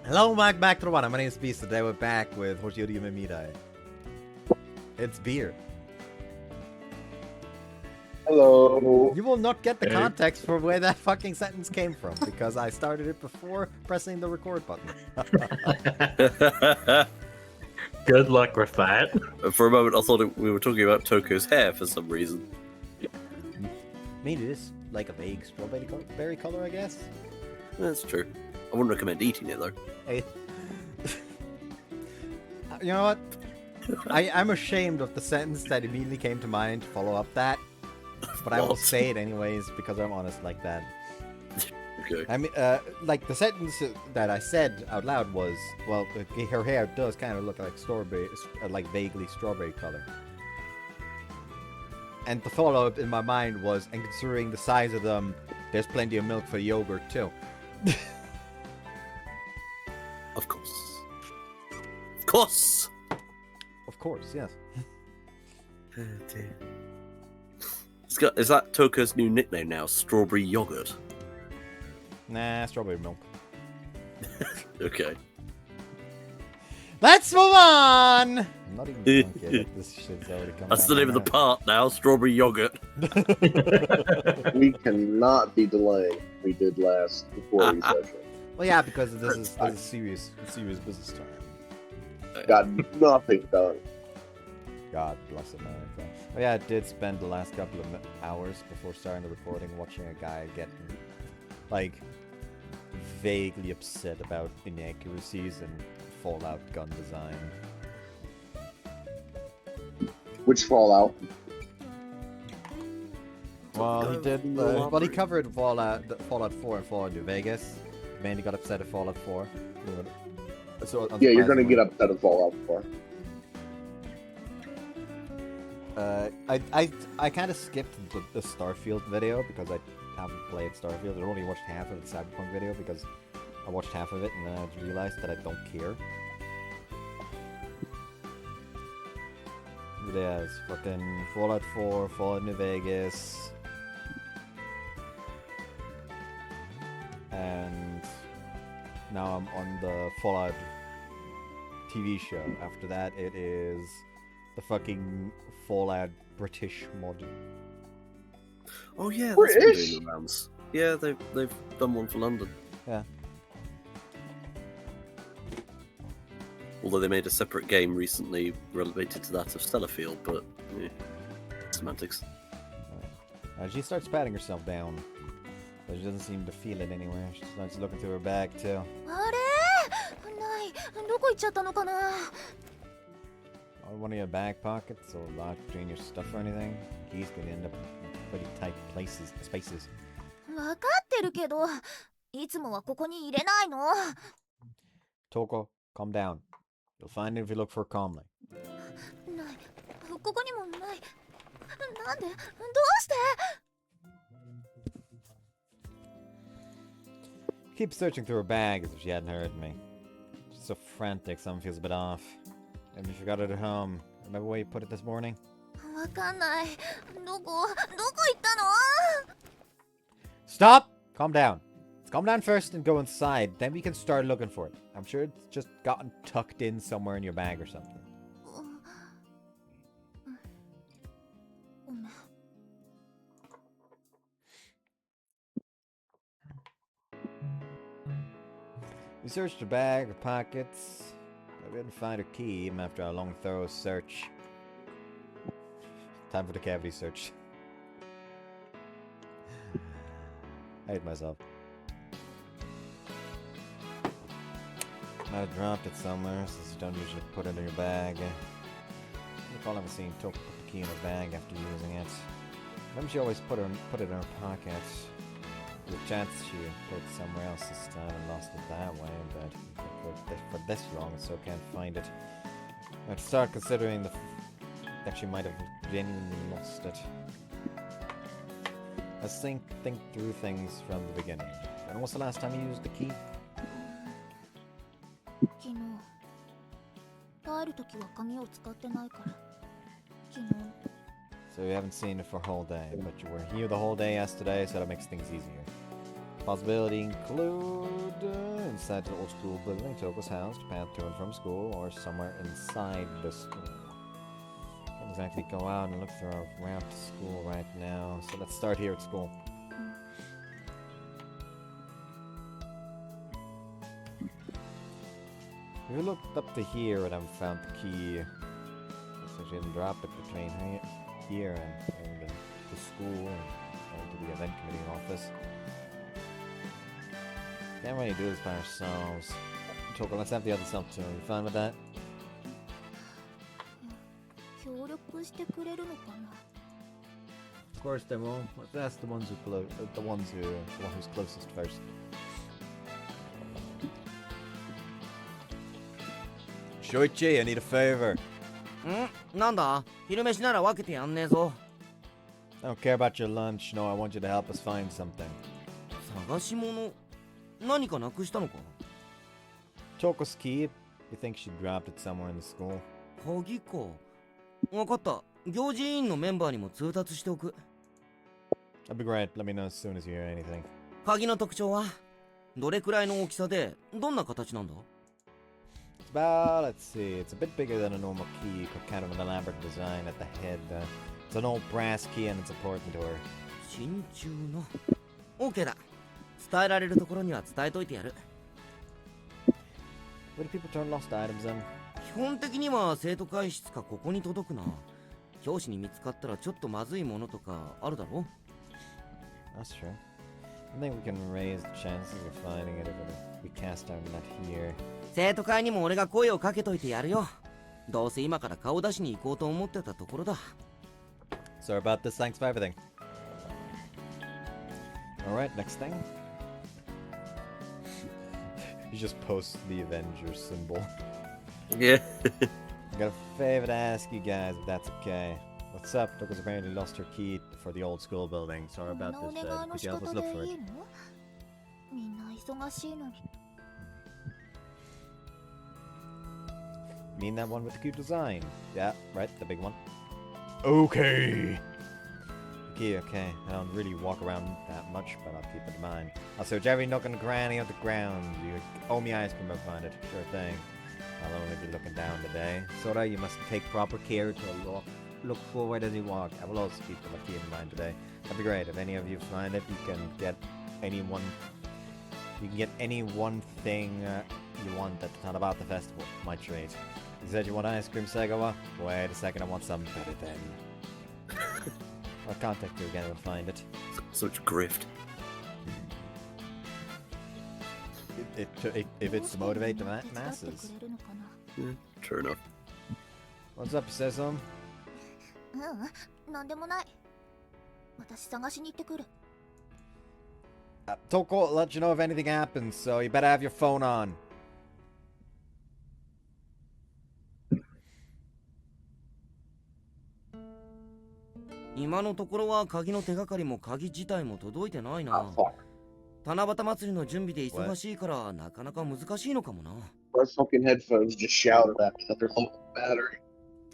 Hello, back to the one. My name is Beast. Today we're back with Hoshi Ori Yume Mirai. It's beer. Hello. You will not get the Hey. context for where that fucking sentence came from because I started it before pressing the record button. Good luck with that. For a moment, I thought we were talking about Toko's hair for some reason. Maybe it is like a vague strawberry color, I guess. That's true. I wouldn't recommend eating it though. Hey. You know what? I'm ashamed of the sentence that immediately came to mind to follow up that, but I will What? say it anyways because I'm honest like that. Okay. I mean, like the sentence that I said out loud was, well, her hair does kind of look like strawberry, like vaguely strawberry color. And the follow-up in my mind was, and considering the size of them, there's plenty of milk for yogurt too. Of course. Of course. Of course, yes. Oh, dear. Is that Toko's new nickname now? Strawberry yogurt. Nah, strawberry milk. Okay. Let's move on! I'm not even drunk yet. This shit's already come That's out the my name of the mouth. part now. Strawberry yogurt. We cannot be delaying. We did last recording session. Well, yeah, because this is serious business time. Got nothing done. God bless America. Oh yeah, I did spend the last couple of hours before starting the recording watching a guy get, like, vaguely upset about inaccuracies in Fallout gun design. Which Fallout? Well, he did. no Well, he covered Fallout 4 and Fallout New Vegas. Mainly got upset at Fallout 4. So Yeah, you're gonna unsurprisingly- get upset at Fallout 4. I kind of skipped the Starfield video because I haven't played Starfield. I only watched half of the Cyberpunk video because I watched half of it and then I realized that I don't care. But yeah, it's fucking Fallout 4, Fallout New Vegas, and now I'm on the Fallout TV show. After that, it is the fucking Fallout British mod. Oh yeah, that's British? been doing the rounds. Yeah, they've done one for London. Yeah. Although they made a separate game recently related to that of Stellarfield, but yeah, semantics. She starts patting herself down, but she doesn't seem to feel it anywhere. She starts looking through her bag too. あれないどこ行っちゃったのかな Or one of your back pockets or locked between your stuff or anything. Keys can end up in pretty tight spaces. 分かってるけどいつもはここに入れないの Touko, calm down. You'll find it if you look for it calmly. ないここにもないなんでどうして Keep searching through her bag as if she hadn't heard me. She's so frantic, something feels a bit off. Maybe you forgot it at home. Remember where you put it this morning? わかんないどこ行ったの Stop! Calm down. Let's calm down first and go inside. Then we can start looking for it. I'm sure it's just gotten tucked in somewhere in your bag or something. ごめん We searched her bag, her pockets, but we didn't find her key even after a long, thorough search. Time for the cavity search. I hate myself. Might have dropped it somewhere since you don't usually put it in your bag. I recall never seeing Touko put the key in her bag after using it. Remember she always put it in her pocket. There's a chance she put it somewhere else this time and lost it that way, but for this long I still can't find it. I'd start considering that she might have genuinely lost it. Let's think through things from the beginning. When was the last time you used the key? 昨日帰るときは鍵を使ってないから昨日 So you haven't seen it for a whole day, but you were here the whole day yesterday, so that makes things easier. Possibility include inside the old school building, Touko's house, to path to and from school, or somewhere inside the school. Can't exactly go out and look through our route to school right now, so let's start here at school. We looked up to here and I found the key. Looks like she didn't drop it between here and the school and to the event committee office. Can't really do this by ourselves. Touko, let's have the other self too. Are you fine with that? 協力してくれるのかな。 Of course they will. Let's ask the one who's closest first. Shoichi, I need a favor. なんだ昼飯なら分けてやんねえぞ。 I don't care about your lunch. No, I want you to help us find something. 探し物何かなくしたのか Touko's key. You think she dropped it somewhere in the school? 鍵か。分かった。行事委員のメンバーにも通達しておく。 That'd be great. Let me know as soon as you hear anything. 鍵の特徴はどれくらいの大きさでどんな形なんだ It's about, let's see, it's a bit bigger than a normal key, but kind of an elaborate design at the head. It's an old brass key and it's important to her. 真鍮の OK だ。伝えられるところには伝えといてやる。 Where do people turn lost items in? 基本的には生徒会室かここに届くな。表紙に見つかったらちょっとまずいものとかあるだろ That's true. I think we can raise the chances of finding it if we cast our net here. 生徒会にも俺が声をかけといてやるよ。どうせ今から顔出しに行こうと思ってたところだ。 Sorry about this, thanks for everything. Alright, next thing. You just post the Avengers symbol. Yeah. I got a favor to ask you guys if that's okay. What's up? Touko's apparently lost her key for the old school building. Sorry about this. Could you help us look for it? みんな忙しいのに。 Mean that one with the cute design? Yeah, right, the big one. Okay. Okay. I don't really walk around that much, but I'll keep it in mind. I'll search every nook and cranny of the ground. You owe me ice cream if I find it. Sure thing. I'll only be looking down today. Sora, you must take proper care to look forward as you walk. I will also keep the key in mind today. That'd be great. If any of you find it, you can get any one thing you want that's not about the festival. My treat. You said you want ice cream, Segawa? Wait a second, I want something better then. I'll contact you again and find it. Such grift. If it's to motivate the masses. 手伝ってくれるのかな。 Yeah, true enough. What's up, Sesam? なんでもない。私探しに行ってくる。Touko will let you know if anything happens, so you better have your phone on. 今のところは鍵の手がかりも鍵自体も届いてないな。七夕祭りの準備で忙しいからなかなか難しいのかもな。My fucking headphones just shouted at me that they're low battery.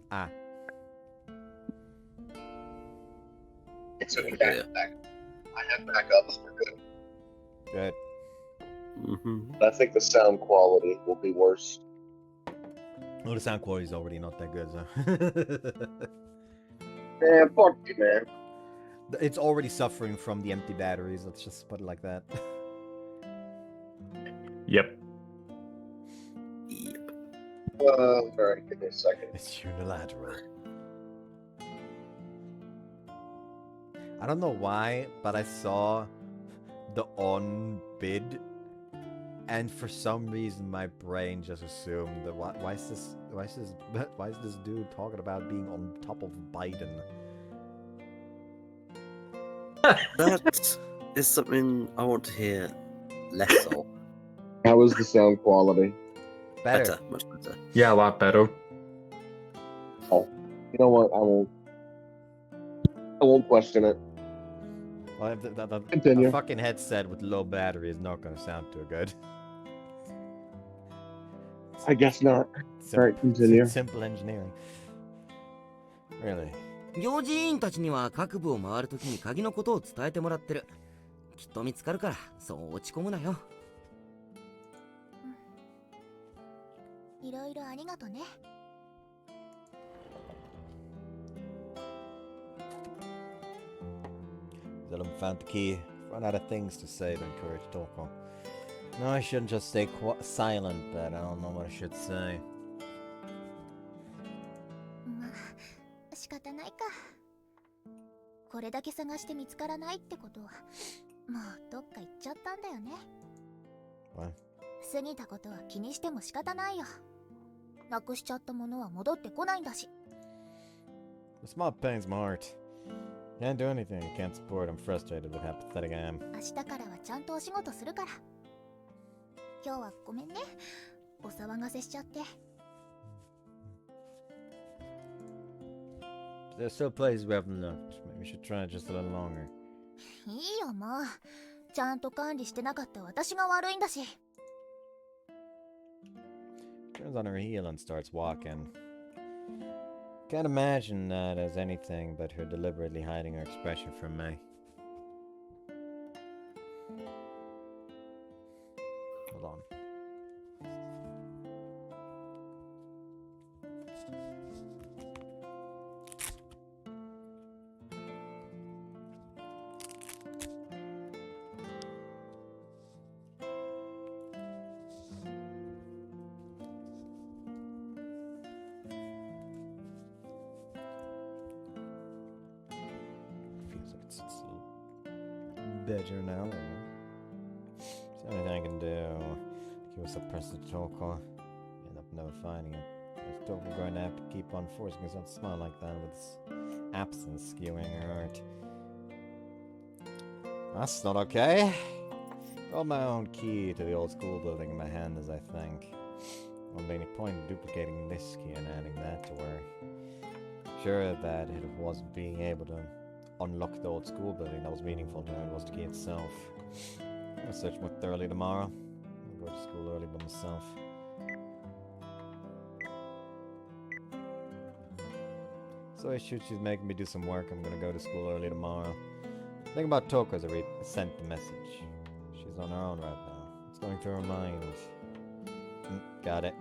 Ah. It's okay. I have backups. We're good. Good. Mm-hmm. I think the sound quality will be worse. Well, the sound quality is already not that good, so. Man, fuck you, man. It's already suffering from the empty batteries, let's just put it like that. Yep. Yep. Alright, give me a second. It's unilateral. I don't know why, but I saw the on bid, and for some reason my brain just assumed that why is this dude talking about being on top of Biden? That is something I want to hear less of. How is the sound quality? Better. Much better. Yeah, a lot better. Oh, you know what? I won't question it. Well, the Continue. fucking headset with low battery is not going to sound too good. I guess not. Alright, continue. Simple engineering. Really? 行事委員たちには各部を回るときに鍵のことを伝えてもらってる。きっと見つかるから、そう落ち込むなよ。いろいろありがとね。Zilum found the key. Run out of things to say to encourage Touko. No, I shouldn't just stay silent, but I don't know what I should say. まあ、仕方ないか。これだけ探して見つからないってことは、もうどっか行っちゃったんだよね。What? 過ぎたことは気にしても仕方ないよ。なくしちゃったものは戻ってこないんだし。The small pains my heart. Can't do anything. I can't support. I'm frustrated with how pathetic I am. 明日からはちゃんとお仕事するから。今日はごめんね。お騒がせしちゃって。There's still places we haven't looked. Maybe we should try just a little longer. いいよもう。ちゃんと管理してなかった私が悪いんだし。Turns on her heel and starts walking. Can't imagine that as anything but her deliberately hiding her expression from me. Hold on. Feels like it's better now. Is there anything I can do? He was suppressed to Touko. End up never finding it. If Touko going to have to keep on forcing himself to smile like that with his absence skewing her heart. That's not okay. Got my own key to the old school building in my hand as I think. Won't be any point in duplicating this key and adding that to her. Sure that it wasn't being able to unlock the old school building that was meaningful to her, it was the key itself. I'll search more thoroughly tomorrow. I'll go to school early by myself. So I shoot, she's making me do some work. I'm gonna go to school early tomorrow. Think about Touko as I sent the message. She's on her own right now. It's going through her mind. Got it.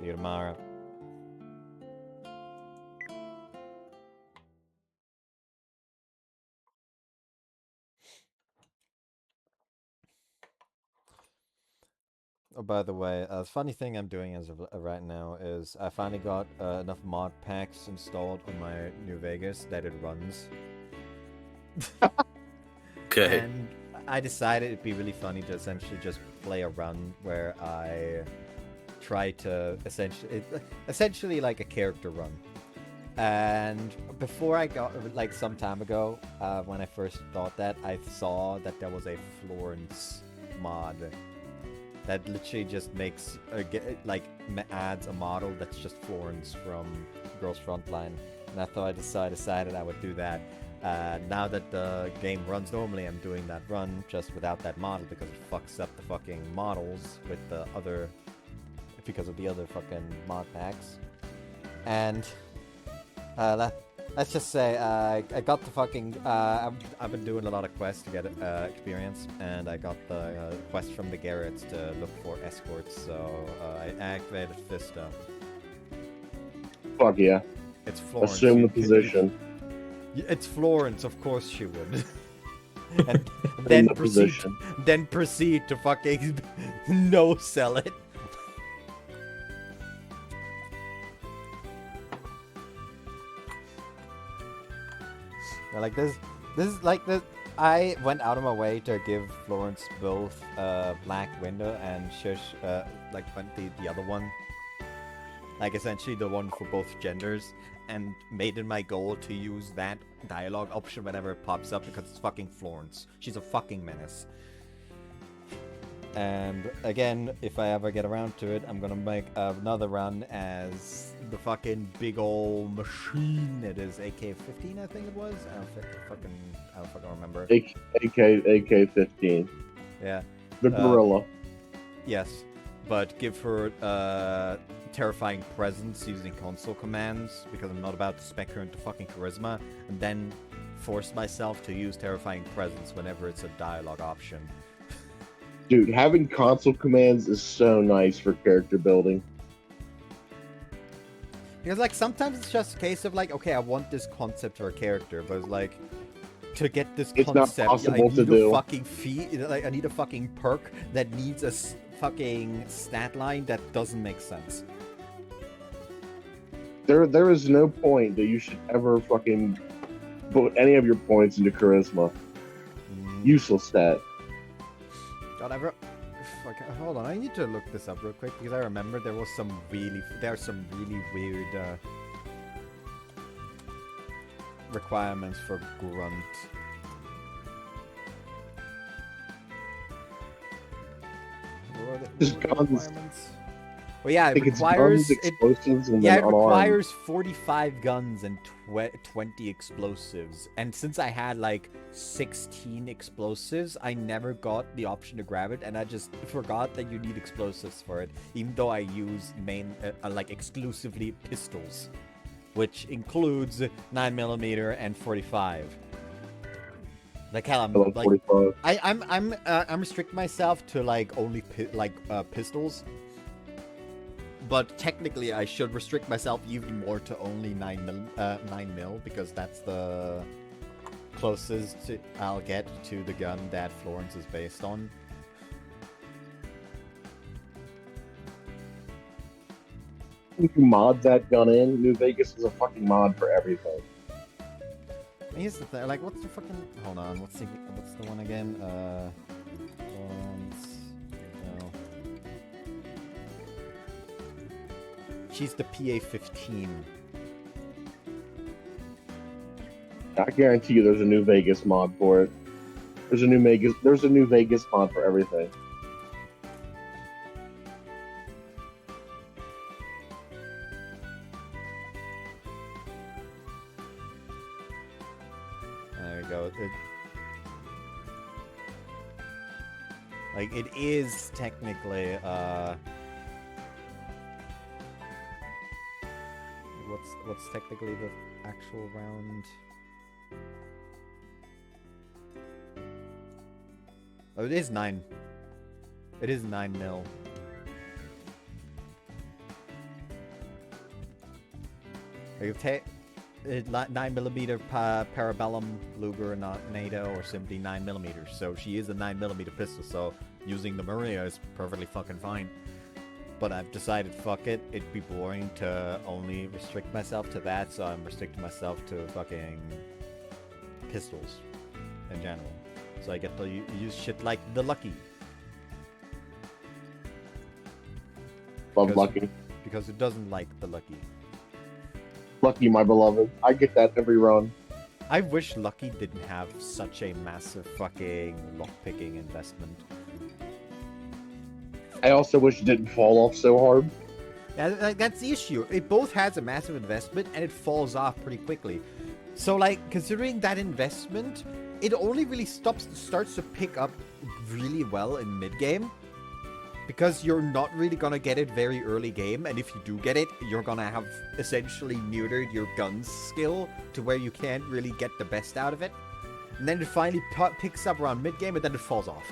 See you tomorrow. Oh, by the way, the funny thing I'm doing as of right now is I finally got enough mod packs installed on my New Vegas that it runs. Okay. And I decided it'd be really funny to essentially just play a run where I try to essentially like a character run. And before I got, like some time ago, when I first thought that, I saw that there was a Florence mod that literally just makes, adds a model that's just Florence from Girls Frontline. And I thought I decided I would do that. Now that the game runs normally, I'm doing that run just without that model because it fucks up the fucking models with the other, because of the other fucking mod packs. And let's just say I got the fucking I've been doing a lot of quests to get experience, and I got the quest from the Garretts to look for escorts, so I activated Fista. Fuck yeah. It's Florence. Assume the position. It's Florence, of course she would. And then proceed to fucking no sell it. Like this is like this. I went out of my way to give Florence both Black Window and Shush, like the other one, like essentially the one for both genders, and made it my goal to use that dialogue option whenever it pops up because it's fucking Florence. She's a fucking menace. And again, if I ever get around to it, I'm gonna make another run as the fucking big old machine. It is AK-15, I think it was. I don't fucking remember. AK-15. Yeah. The gorilla. Yes, but give her terrifying presence using console commands because I'm not about to spec her into fucking charisma, and then force myself to use Terrifying Presence whenever it's a dialogue option. Dude, having console commands is so nice for character building. Because, like, sometimes it's just a case of, like, okay, I want this concept for a character, but it's like, to get this It's not concept, I possible need to a do. fucking like, I need a fucking perk that needs a fucking stat line that doesn't make sense. There is no point that you should ever fucking put any of your points into charisma. Useless stat. God, hold on, I need to look this up real quick because I remember there are some really weird requirements for grunt. Just What are the guns. requirements? Well, yeah, I it think it's requires guns, explosives, and yeah, then it unarmed. requires 45 guns and 20 explosives. And since I had like 16 explosives, I never got the option to grab it, and I just forgot that you need explosives for it, even though I use like exclusively pistols, which includes 9mm and 45. Like hell, I'm Like like 45. I'm restricting myself to like only pistols. But technically, I should restrict myself even more to only 9mm because that's the closest I'll get to the gun that Florence is based on. If you mod that gun in, New Vegas is a fucking mod for everything. Here's the thing, like, what's the fucking... Hold on, what's the one again? Florence... No. She's the PA-15. I guarantee you there's a New Vegas mod for it. There's a New Vegas mod for everything. There we go. Like, it is technically, What's technically the actual round? Oh, it is 9. It is 9mm. Like, 9mm Parabellum, Luger, not NATO, or simply 9mm. So she is a 9mm pistol, so using the Maria is perfectly fucking fine. But I've decided, fuck it, it'd be boring to only restrict myself to that, so I'm restricting myself to fucking pistols in general. So I get to use shit like the Lucky. Love Lucky. Because it doesn't like the Lucky. Lucky, my beloved. I get that every run. I wish Lucky didn't have such a massive fucking lockpicking investment. I also wish it didn't fall off so hard. Yeah, like, that's the issue. It both has a massive investment and it falls off pretty quickly. So, like, considering that investment, it only really starts to pick up really well in mid-game. Because you're not really gonna get it very early game, and if you do get it, you're gonna have essentially neutered your gun's skill to where you can't really get the best out of it. And then it finally picks up around mid-game, and then it falls off.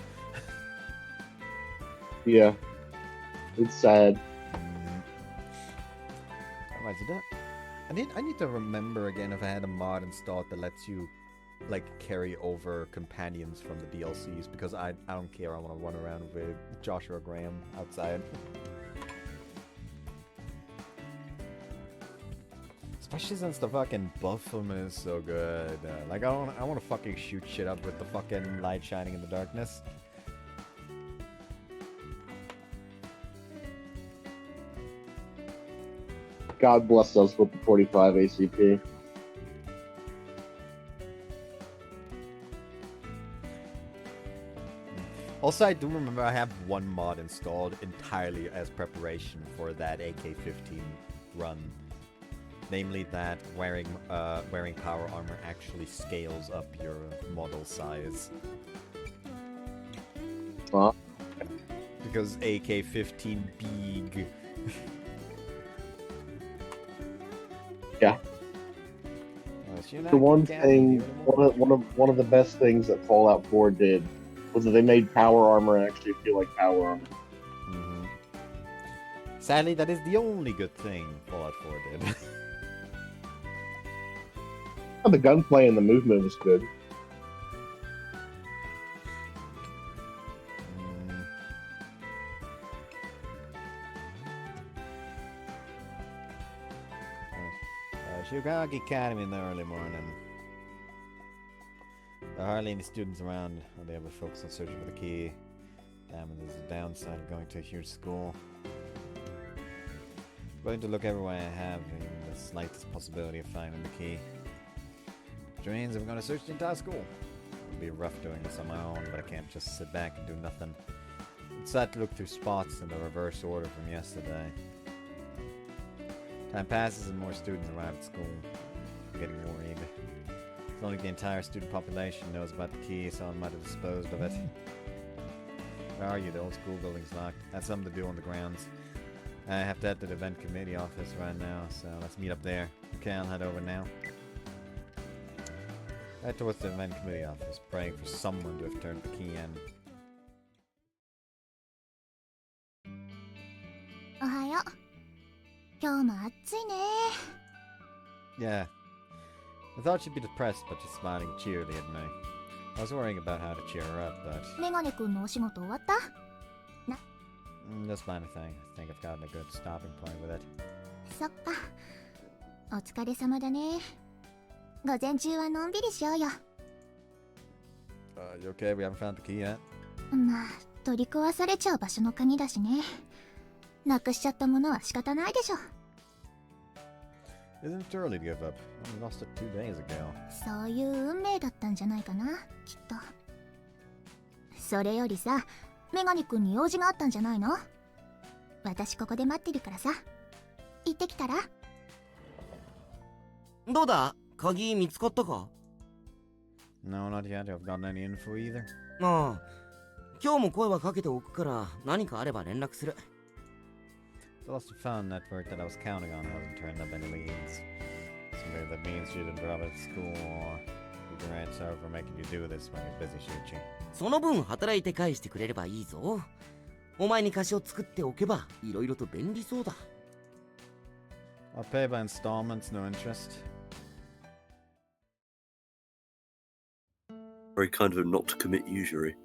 Yeah. It's sad. Alright, so that... I need to remember again if I had a mod installed that lets you, like, carry over companions from the DLCs, because I don't care, I want to run around with Joshua Graham outside. Especially since the fucking buff film is so good. Like, I want to fucking shoot shit up with the fucking light shining in the darkness. God bless us with the 45 ACP. Also, I do remember I have one mod installed entirely as preparation for that AK-15 run. Namely that wearing power armor actually scales up your model size. Huh? Because AK-15 big. Yeah. Let's The one thing, one of the best things that Fallout 4 did was that they made power armor actually feel like power armor. Mm-hmm. Sadly, that is the only good thing Fallout 4 did. The gunplay and the movement was good. Shugagi Academy in the early morning. There are hardly any students around, and they have to focus on searching for the key. And there's a downside of going to a huge school. I'm going to look everywhere I have in the slightest possibility of finding the key. Which means I'm going to search the entire school. It'll be rough doing this on my own, but I can't just sit back and do nothing. I decided to look through spots in the reverse order from yesterday. Time passes and more students arrive at school. I'm getting worried. It's not like the entire student population knows about the key, so I might have disposed of it. Where are you? The old school building's locked. That's something to do on the grounds. I have to head to the event committee office right now, so let's meet up there. Okay, I'll head over now. Head towards the event committee office, praying for someone to have turned the key in. Ohayo. 今日も暑いね。 Yeah. I thought she'd be depressed, but she's smiling cheerily at me. I was worrying about how to cheer her up, but... メガネくんのお仕事終わった？ Just fine, I think I've gotten a good stopping point with it. そっか。お疲れ様だね。午前中はのんびりしようよ。You okay? We haven't found the key yet? まあ、取り壊されちゃう場所の鍵だしね。なくしちゃったものは仕方ないでしょ。 Isn't it too early to give up? We lost it 2 days ago. そういう運命だったんじゃないかな、きっと。それよりさ、メガネくんに用事があったんじゃないの？私ここで待ってるからさ。行ってきたら？どうだ？鍵見つかったか？ No, not yet. I've gotten any info either. ああ、今日も声はかけておくから何かあれば連絡する。 The lost a phone network that I was counting on hasn't turned up any leads. So maybe that means she didn't drop it at school, or you're right, sorry for making you do this when you're busy, Shuichi. その分働いて返してくれればいいぞ。お前に貸しを作っておけばいろいろと便利そうだ。 I'll pay by installments, no interest. Very kind of him not to commit usury.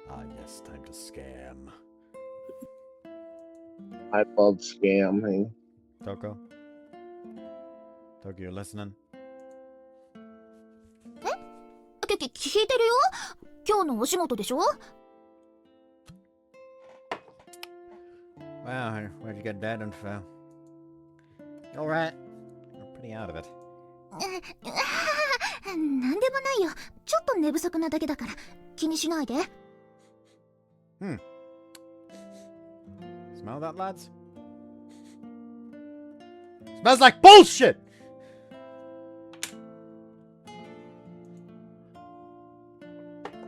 Ah, yes, time to scam. I love scamming. Touko? Touko, you listening? 聞いてるよ。今日のお仕事でしょ？ Wow, where'd you get that info? Alright. We're pretty out of it. なんでもないよ。ちょっと寝不足なだけだから気にしないで。Smell that, lads? Smells like bullshit! You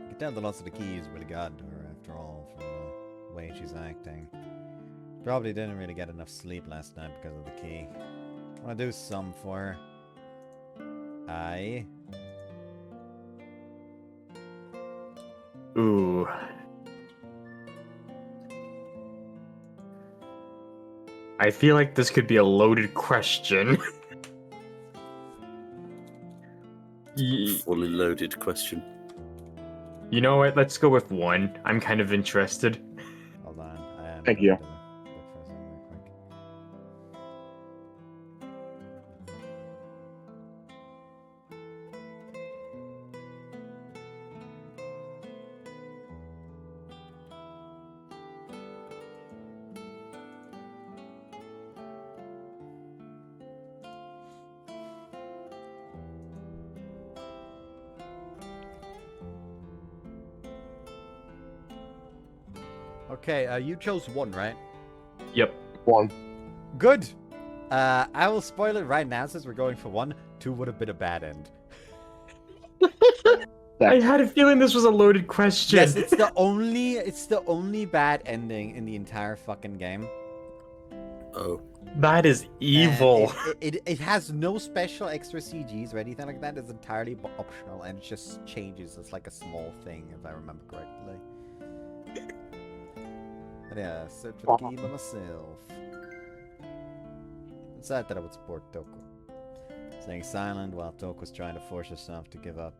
can tell the loss of the keys really got to her after all, from the way she's acting. Probably didn't really get enough sleep last night because of the key. I want to do some for her. Ooh. I feel like this could be a loaded question. Fully loaded question. You know what? Let's go with 1. I'm kind of interested. Hold on. Thank you. Look for something real quick. Okay, you chose 1, right? Yep. 1. Good! I will spoil it right now since we're going for 1. 2 would have been a bad end. I had a feeling this was a loaded question. Yes, it's the only bad ending in the entire fucking game. Oh. That is evil. It has no special extra CGs or anything like that. It's entirely optional and it just changes. It's like a small thing, if I remember correctly. But yeah, search for the key by myself. I'm sad that I would support Touko. Staying silent while Touko's trying to force herself to give up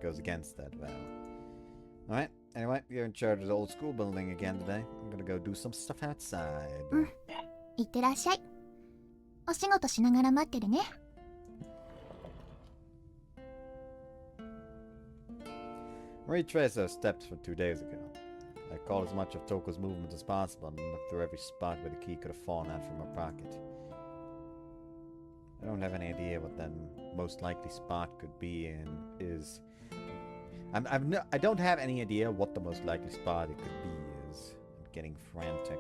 goes against that vow. Alright, anyway, you're in charge of the old school building again today. I'm gonna go do some stuff outside. いってらっしゃい。お仕事しながら待ってるね。Retrace those steps from 2 days ago. I caught as much of Touko's movement as possible and looked through every spot where the key could have fallen out from her pocket. I don't have any idea what that most likely spot could be and is. I don't have any idea what the most likely spot it could be is. I'm getting frantic.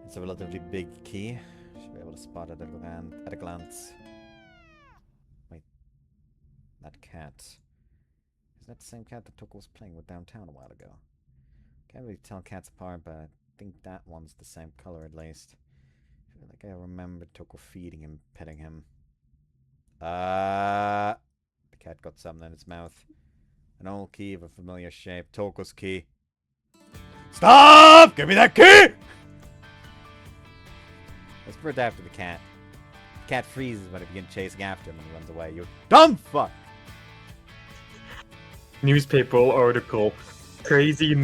It's a relatively big key. Should be able to spot it at a glance. Wait. That cat. Is that the same cat that Touko was playing with downtown a while ago? Can't really tell cats apart, but I think that one's the same color at least. I feel like I remember Touko feeding him, petting him. The cat got something in its mouth. An old key of a familiar shape. Touko's key. Stop! Give me that key! I sprint after the cat. The cat freezes when I begin chasing after him and runs away. You dumb fuck! Newspaper article. Crazy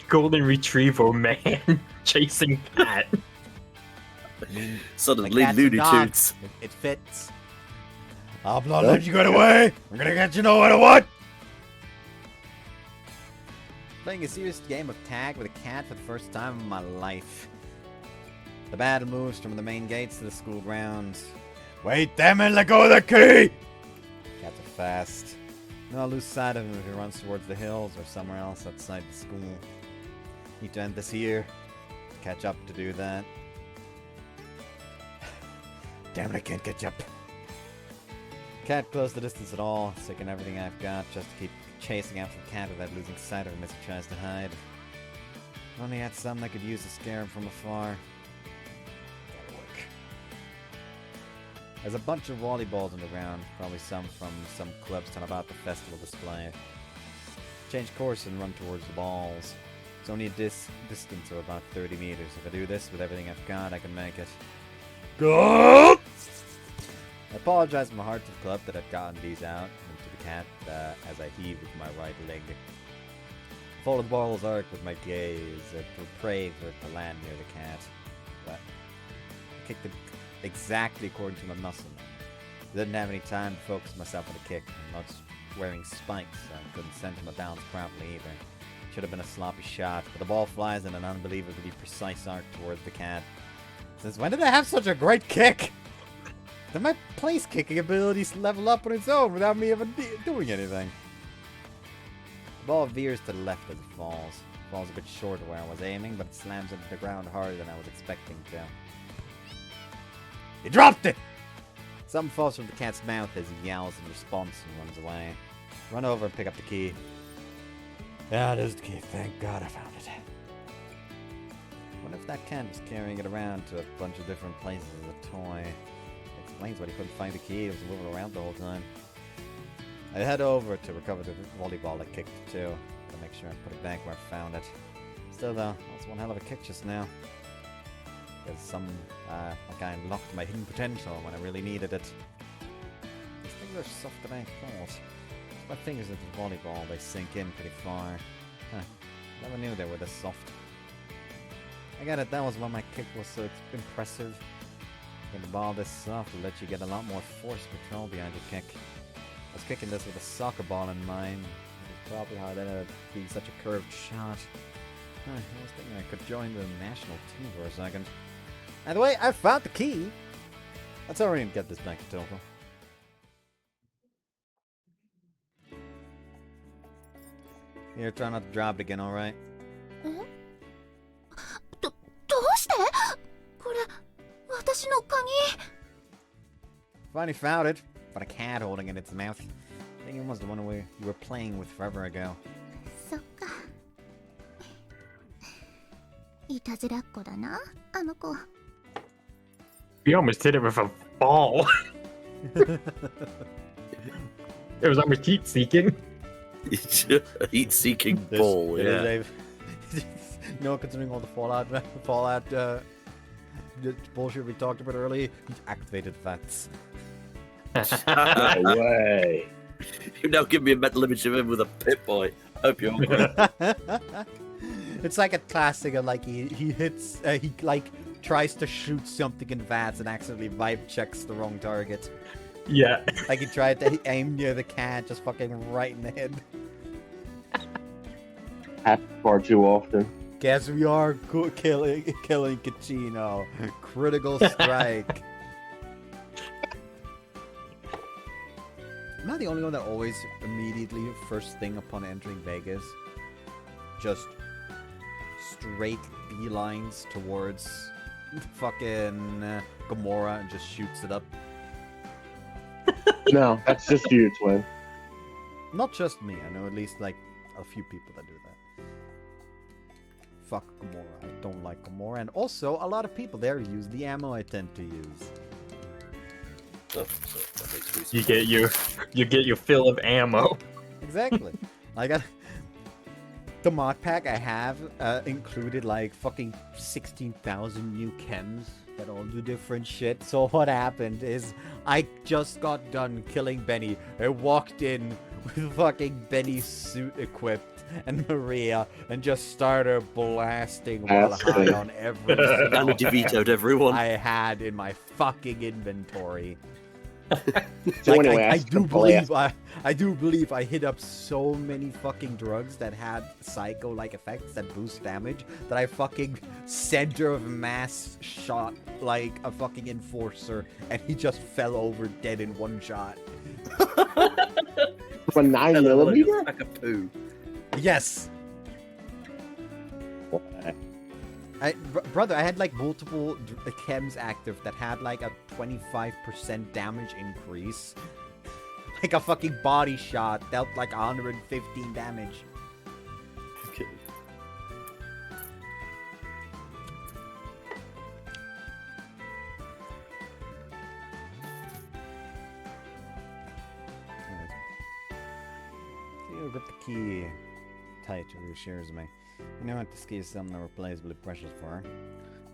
golden retriever man chasing cat. Suddenly, cat's Looney a dog. Tunes. It fits. I'll not let you get away. I'm gonna get you no matter what. Playing a serious game of tag with a cat for the first time in my life. The battle moves from the main gates to the school grounds. Wait, damn it! Let go of the key. Cats are fast. And I'll lose sight of him if he runs towards the hills or somewhere else outside the school. Need to end this here. Catch up to do that. Damn it, I can't catch up. Can't close the distance at all, sticking everything I've got just to keep chasing after the cat without losing sight of him as he tries to hide. If only I had something I could use to scare him from afar. That'll work. There's a bunch of volleyballs on the ground, probably some from some club's Touko-Route festival display. Change course and run towards the balls. It's only a distance of about 30 meters. If I do this with everything I've got, I can make it. Go! I apologize from my heart to the club that I've gotten these out and to the cat as I heave with my right leg. Follow the ball's arc with my gaze. I pray for it to land near the cat. But I kicked it exactly according to my muscle memory. I didn't have any time to focus myself on the kick. I'm not wearing spikes, so I couldn't center my balance properly either. Should have been a sloppy shot, but the ball flies in an unbelievably precise arc towards the cat. Since when did I have such a great kick? Did my place kicking abilities level up on its own without me even doing anything? The ball veers to the left as it falls. It falls a bit short of where I was aiming, but it slams into the ground harder than I was expecting to. He dropped it! Something falls from the cat's mouth as he yowls in response and runs away. Run over and pick up the key. Yeah, there's the key. Thank God I found it. What if that cat was carrying it around to a bunch of different places as a toy? It explains why he couldn't find the key. It was moving around the whole time. I head over to recover the volleyball I kicked too. To make sure I put it back where I found it. Still though, that's one hell of a kick just now. Because like I unlocked my hidden potential when I really needed it. These things are softer than I thought. My fingers into the volleyball, they sink in pretty far. Huh. Never knew they were this soft. I got it, that was why my kick was so impressive. Getting the ball this soft will let you get a lot more force control behind your kick. I was kicking this with a soccer ball in mind. It was probably how it ended up being such a curved shot. I was thinking I could join the national team for a second. By the way, I found the key! Let's hurry and get this back to Touko. Here, try not to drop it again, alright? どうしてこれ、私の鍵。Finally found it, but a cat holding it in its mouth. I think it was the one you were playing with forever ago. そっか。いたずらっ子だな、あの子。We almost hit it with a ball. It was almost heat seeking. Heat-seeking ball, yeah. You know, considering all the Fallout bullshit we talked about earlier, he's activated vats. No way. You now give me a mental image of him with a Pip-Boy. Hope you're great. It's like a classic of like he hits he like tries to shoot something in vats and accidentally vibe checks the wrong target. Yeah. Like he tried to aim near the can, just fucking right in the head. Happens far too often. Guess we are killing Kachino. Critical strike. Am I the only one that always immediately, first thing upon entering Vegas, just straight beelines towards fucking Gamora and just shoots it up? No, that's just you, twin. Not just me. I know at least like a few people that do that. Fuck Gamora. I don't like Gamora. And also, a lot of people there use the ammo I tend to use. Oh, so that makes me You get your fill of ammo. Exactly. I got the mod pack I have included like fucking 16,000 new chems that all do different shit. So what happened is I just got done killing Benny. I walked in with fucking Benny's suit equipped and Maria and just started blasting while high on every And it vetoed everyone. I had in my fucking inventory. So Like, anyway, I do believe I hit up so many fucking drugs that had psycho-like effects that boost damage that I fucking center of mass shot like a fucking enforcer and he just fell over dead in one shot. from a 9mm? Like a poo. Yes! Brother, I had like multiple chems active that had like a 25% damage increase. Like a fucking body shot dealt like 115 damage. Okay. You got the key tight to reassures me. You know what, this key is something irreplaceably precious for her.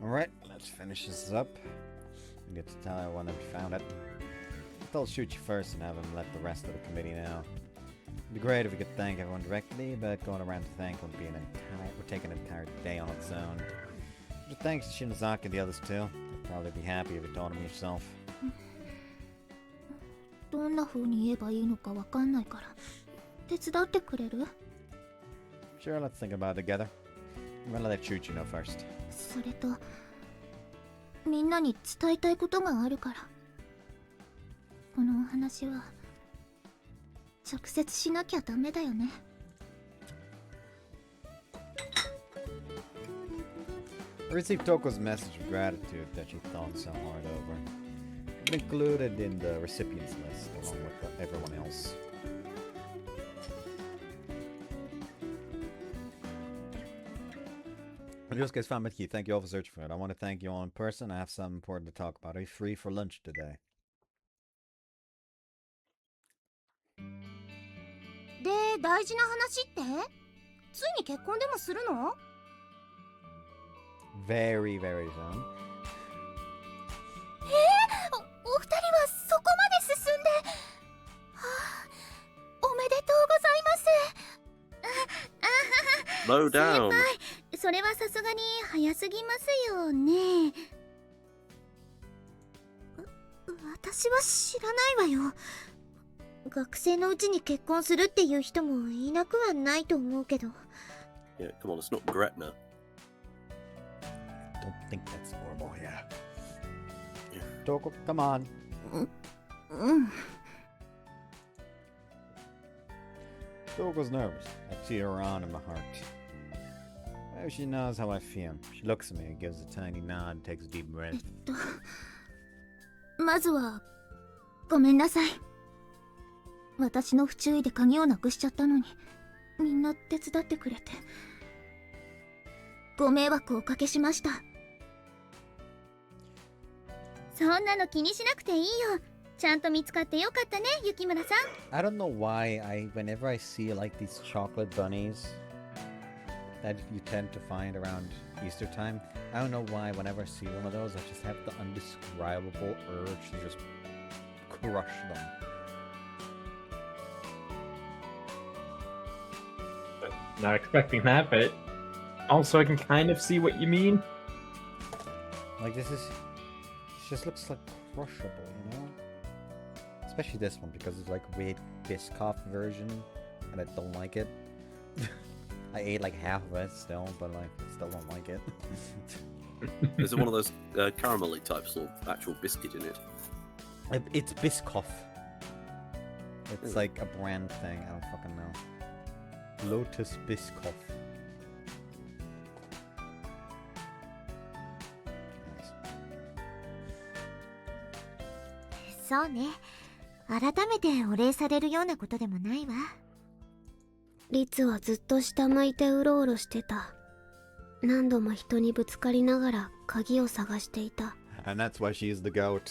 Alright, let's finish this up. And get to tell everyone that we found it. I'll shoot you first and have him let the rest of the committee know. It'd be great if we could thank everyone directly, but going around to thank would take an entire day on its own. But thanks to Shinozaki and the others too. You'll probably be happy if you told him yourself. どんな風に言えばいいのかわかんないから手伝ってくれる？ Sure, let's think about it together. I'm gonna let Chuchi know first. それとみんなに伝えたいことがあるから。このお話は直接しなきゃダメだよね。I received Toko's message of gratitude that she thought so hard over. It's included in the recipients list along with everyone else. Yosuke's found my key. Thank you all for searching for it. I want to thank you all in person. I have something important to talk about. Are you free for lunch today? で、大事な話ってついに結婚でもするの？ Very, very soon. お二人はそこまで進んで、はあ、おめでとうございます。 Slow down. 先輩、それはさすがに早すぎますよね。私は知らないわよ。学生のうちに結婚するっていう人もいなくはないと思うけど。Yeah, come on, it's not Gretna. Don't think that's normal, yeah. Toko, come on. うん。 Toko's nervous. I see her on in my heart. Maybe she knows how I feel. She looks at me, gives a tiny nod, and takes a deep breath. まずはごめんなさい。私の不注意で鍵をなくしちゃったのにみんな手伝ってくれてご迷惑をおかけしました。そんなの気にしなくていいよ。ちゃんと見つかってよかったね、雪村さん。I don't know why whenever I see like these chocolate bunnies that you tend to find around Easter time, I don't know why whenever I see one of those, I just have the undescribable urge to just crush them. Not expecting that, but also I can kind of see what you mean. Like this just looks like crushable, you know? Especially this one because it's like weird Biscoff version, and I don't like it. I ate like half of it still, but like I still don't like it. Is it one of those caramelly types or actual biscuit in it? It's Biscoff. It's like a brand thing. I don't fucking know. Lotus Biscoff. Nice. そうね。改めてお礼されるようなことでもないわ。リツはずっと下向いてうろうろしてた。何度も人にぶつかりながら鍵を探していた。And that's why she's the goat.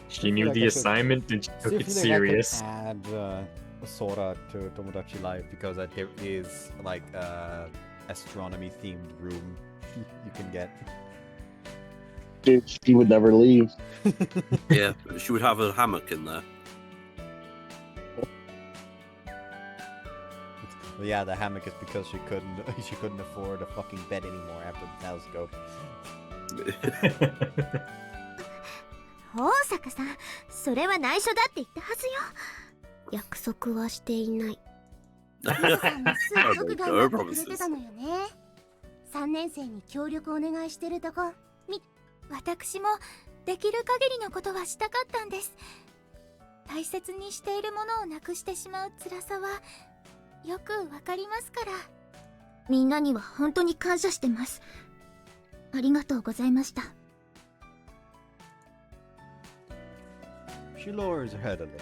She knew the assignment and she took it serious. I could add Sora to Tomodachi Life because there is like astronomy themed room you can get. Dude, she would never leave. Yeah, she would have a hammock in there. Well, yeah, the hammock is because she couldn't afford a fucking bed anymore after the telescope. 大坂さん、それは内緒だって言ったはずよ。約束はしていない。リツさんもすっごく頑張ってくれてたのよね。3年生に協力お願いしてるとこ私もできる限りのことはしたかったんです。大切にしているものをなくしてしまう辛さはよくわかりますから。みんなには本当に感謝してます。ありがとうございました。She lowers her head a little.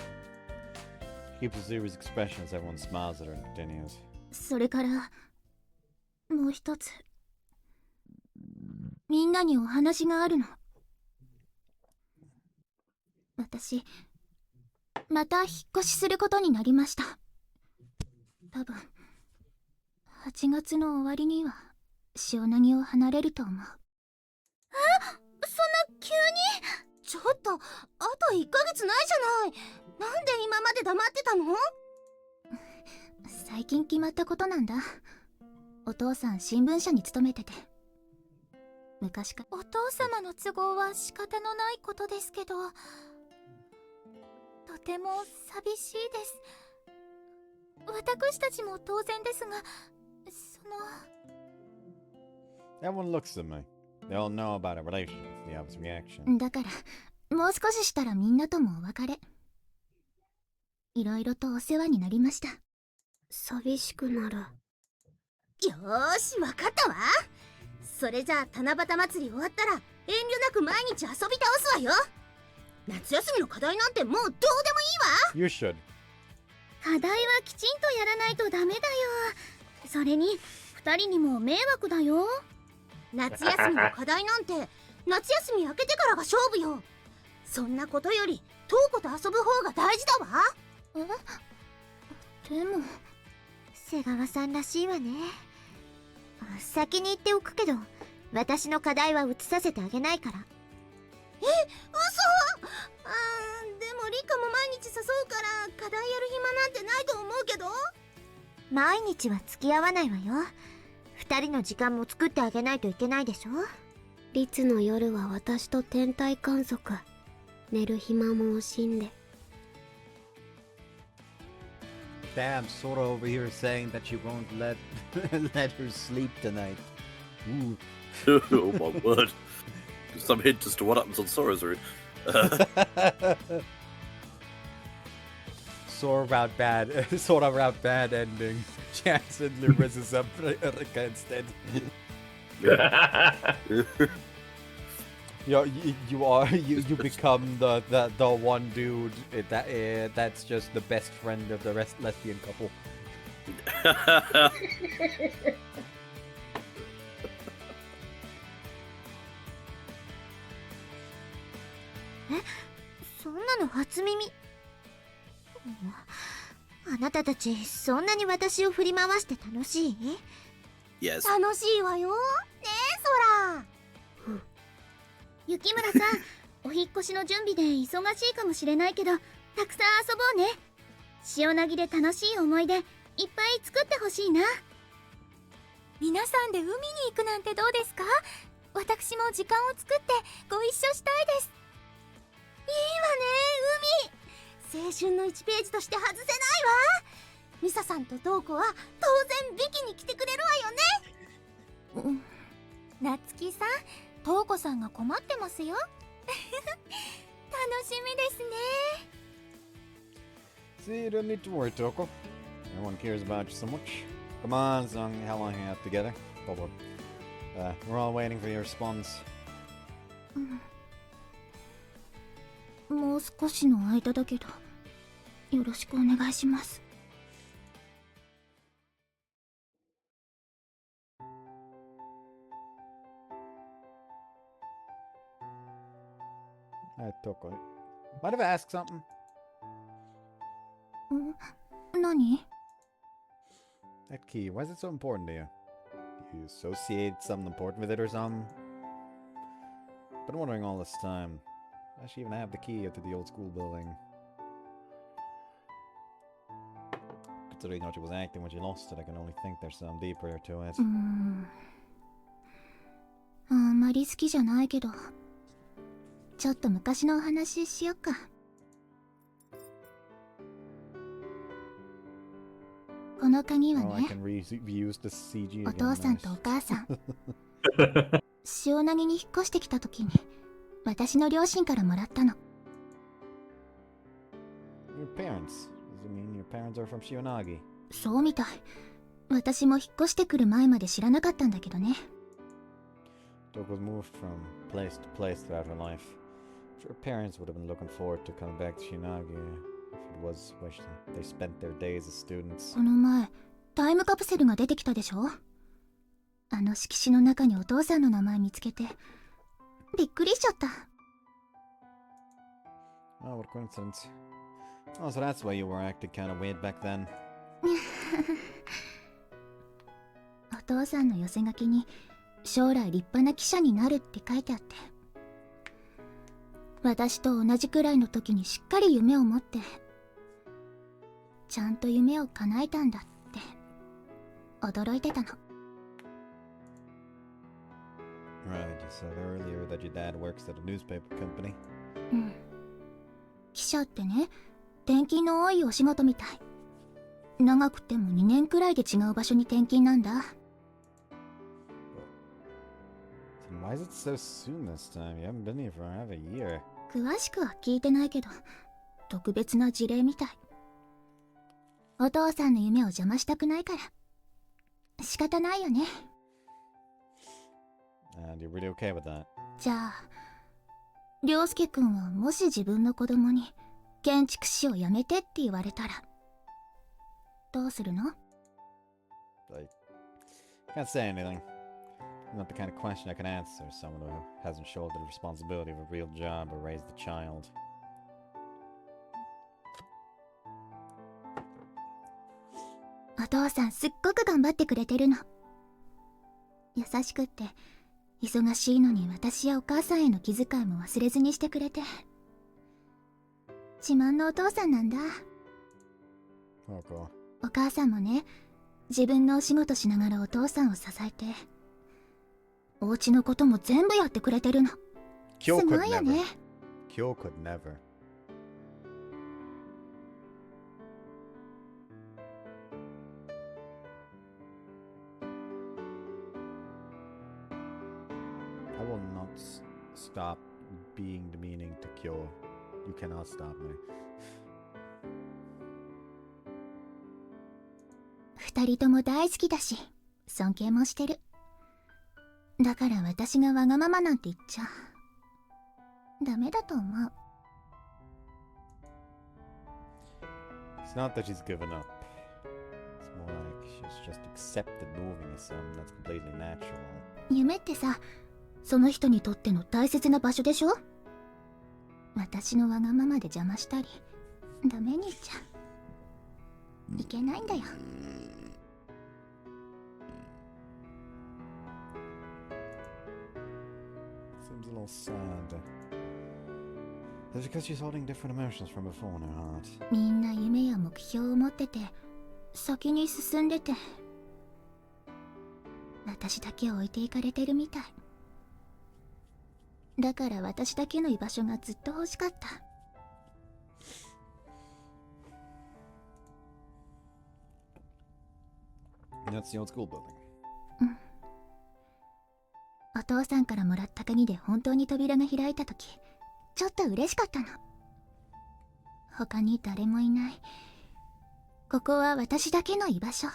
She keeps a serious expression as everyone smiles at her and continues. それからもう一つ、みんなにお話があるの。私また引っ越しすることになりました。多分8月の終わりには塩なぎを離れると思う。え、そんな急に？ちょっと、あと1ヶ月ないじゃない。なんで今まで黙ってたの？最近決まったことなんだ。お父さん新聞社に勤めてて。昔から。お父様の都合は仕方のないことですけど、とても寂しいです。私たちも当然ですが、Everyone looks at me. They all know about our relations, the obvious reaction. だからもう少ししたらみんなともお別れ。いろいろとお世話になりました。寂しくなる。よーし、わかったわ。それじゃあ七夕祭り終わったら遠慮なく毎日遊び倒すわよ。夏休みの課題なんてもうどうでもいいわ。 You should. 課題はきちんとやらないとダメだよ。それに2人にも迷惑だよ。夏休みの課題なんて夏休み明けてからが勝負よ。そんなことよりトウコと遊ぶ方が大事だわ。でも瀬川さんらしいわね。先に言っておくけど私の課題は移させてあげないから。嘘。でもリカも毎日誘うから課題やる暇なんてないと思うけど。毎日は付き合わないわよ。2人の時間も作ってあげないといけないでしょ。リツの夜は私と天体観測。寝る暇も惜しんで。Damn, Sora over here saying that you won't let her sleep tonight. Ooh. Oh my word. Some hint as to what happens on Sora's route. Sora route bad ending. Jansen rises up against it. You become the one dude that's just the best friend of the lesbian couple. なの初耳。あなたたちそんなに私を振り回して楽しい？ Yes. 楽しいわよ。ねえ、ソラ。雪村さん、お引っ越しの準備で忙しいかもしれないけど、たくさん遊ぼうね。塩なぎで楽しい思い出いっぱい作ってほしいな。皆さんで海に行くなんてどうですか？私も時間を作ってご一緒したいです。いいわね、海。青春の1ページとして外せないわ。ミサさんとトウコは当然ビキに来てくれるわよね。夏希さん、トウコさんが困ってますよ。楽しみですね。 See, you don't need to worry, Toko. Everyone cares about you so much. Come on, Zung, how long you have together? Hold on. We're all waiting for your response. もう少しの間だけど、よろしくお願いします。Alright, Toko. Mind if I ask something? 何？ That key, why is it so important to you? Do you associate something important with it or something? Been wondering all this time. Why she even have the key to the old school building? Considering how she was acting when she lost it, I can only think there's some deeper to it. あんまり好きじゃないけど、ちょっと昔のお話しよっか。この鍵は Oh, I ね、 can reuse the CG お again. 父さんとお Nice. 母さん、塩投げに引っ越してきた時に私の両親からもらったの。 Your parents? Does it mean your parents are from Shionagi? そうみたい。私も引っ越してくる前まで知らなかったんだけどね。Toko's moved from place to place throughout her life. I'm sure her parents would have been looking forward to coming back to Shinagi if it was where they spent their days as students. この前タイムカプセルが出てきたでしょ。あの色紙の中にお父さんの名前見つけてびっくりしちゃった。 Oh, what a coincidence. Oh, so that's why you were acting kind of weird back then. お父さんの寄せ書きに将来立派な記者になるって書いてあって、私と同じくらいの時にしっかり夢を持ってちゃんと夢を叶えたんだって驚いてたの。 Right, you said earlier that your dad works at a newspaper company. うん。記者ってね、転勤の多いお仕事みたい。長くても2年くらいで違う場所に転勤なんだ。 Then why is it so soon this time? You haven't been here for half a year. 詳しくは聞いてないけど、特別な事例みたい。お父さんの夢を邪魔したくないから仕方ないよね。 And you're really okay with that? じゃあ涼介くんはもし自分の子供に建築士を辞めてって言われたらどうするの？ I can't say anything. Not the kind of question I can answer someone who hasn't shouldered the responsibility of a real job or raised a child. お父さんすっごく頑張ってくれてるの。優しくって忙しいのに私やお母さんへの気遣いも忘れずにしてくれて自慢のお父さんなんだ。 Oh, cool. お母さんもね、自分のお仕事しながらお父さんを支えてお家のことも全部やってくれてるの。す Kyo ご could いよ never. ね。 Kyo could never. I will not stop being demeaning to Kyo. You cannot stop me. 二人とも大好きだし尊敬もしてる。だから私がわがままなんて言っちゃダメだと思う。 It's not that she's given up. It's more like she's just accepted moving as something that's completely natural. 夢ってさ、その人にとっての大切な場所でしょ。私のわがままで邪魔したり。ダメ兄ちゃん。いけないんだよ。Seems a little sad. Is it because she's holding different emotions from before in her heart? みんな夢や目標を持ってて、先に進んでて、私だけ置いていかれてるみたい。だから私だけの居場所がずっと欲しかった。That's the old school building. お父さんからもらった鍵で本当に扉が開いたとき、ちょっと嬉しかったの。他に誰もいない。ここは私だけの居場所。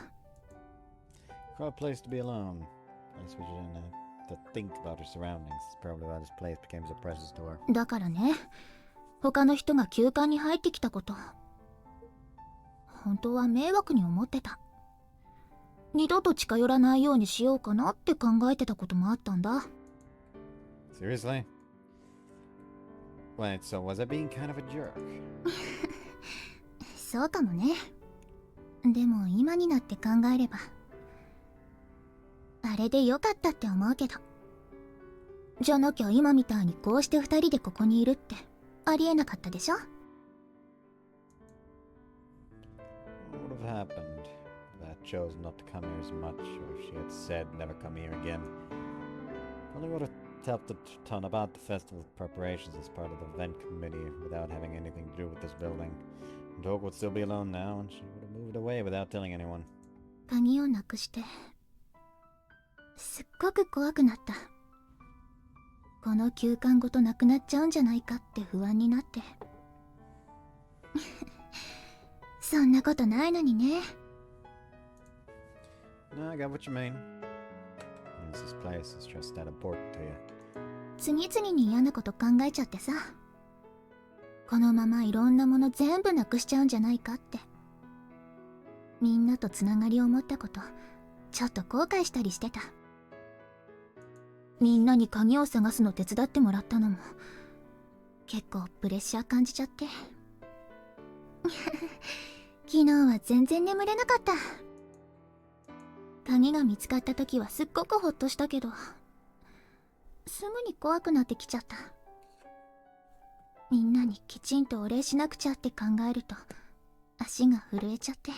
Quite a place to be alone. I suppose you didn't have to think about her surroundings. It's probably why this place became so precious to her. だからね、他の人が休館に入ってきたこと、本当は迷惑に思ってた。二度と近寄らないようにしようかなって考えてたこともあったんだ。Seriously? Wait, so was I being kind of a jerk? そうかもね。でも今になって考えれば、あれでよかったって思うけど。じゃなきゃ今みたいにこうして二人でここにいるってありえなかったでしょ？ What would have happened if I chose not to come here as much, or if she had said never come here again? Probably would have helped a ton about the festival preparations as part of the event committee without having anything to do with this building. And Touko would still be alone now, and she would have moved away without telling anyone. 鍵をなくしてすっごく怖くなった。この休館ごとなくなっちゃうんじゃないかって不安になってそんなことないのにね。 No, I got what you mean. This place is just that important to you. 次々に嫌なこと考えちゃってさ、このままいろんなもの全部なくしちゃうんじゃないかって。みんなとつながりを持ったことちょっと後悔したりしてた。みんなに鍵を探すの手伝ってもらったのも結構プレッシャー感じちゃって昨日は全然眠れなかった。鍵が見つかった時はすっごくホッとしたけど、すぐに怖くなってきちゃった。みんなにきちんとお礼しなくちゃって考えると足が震えちゃって。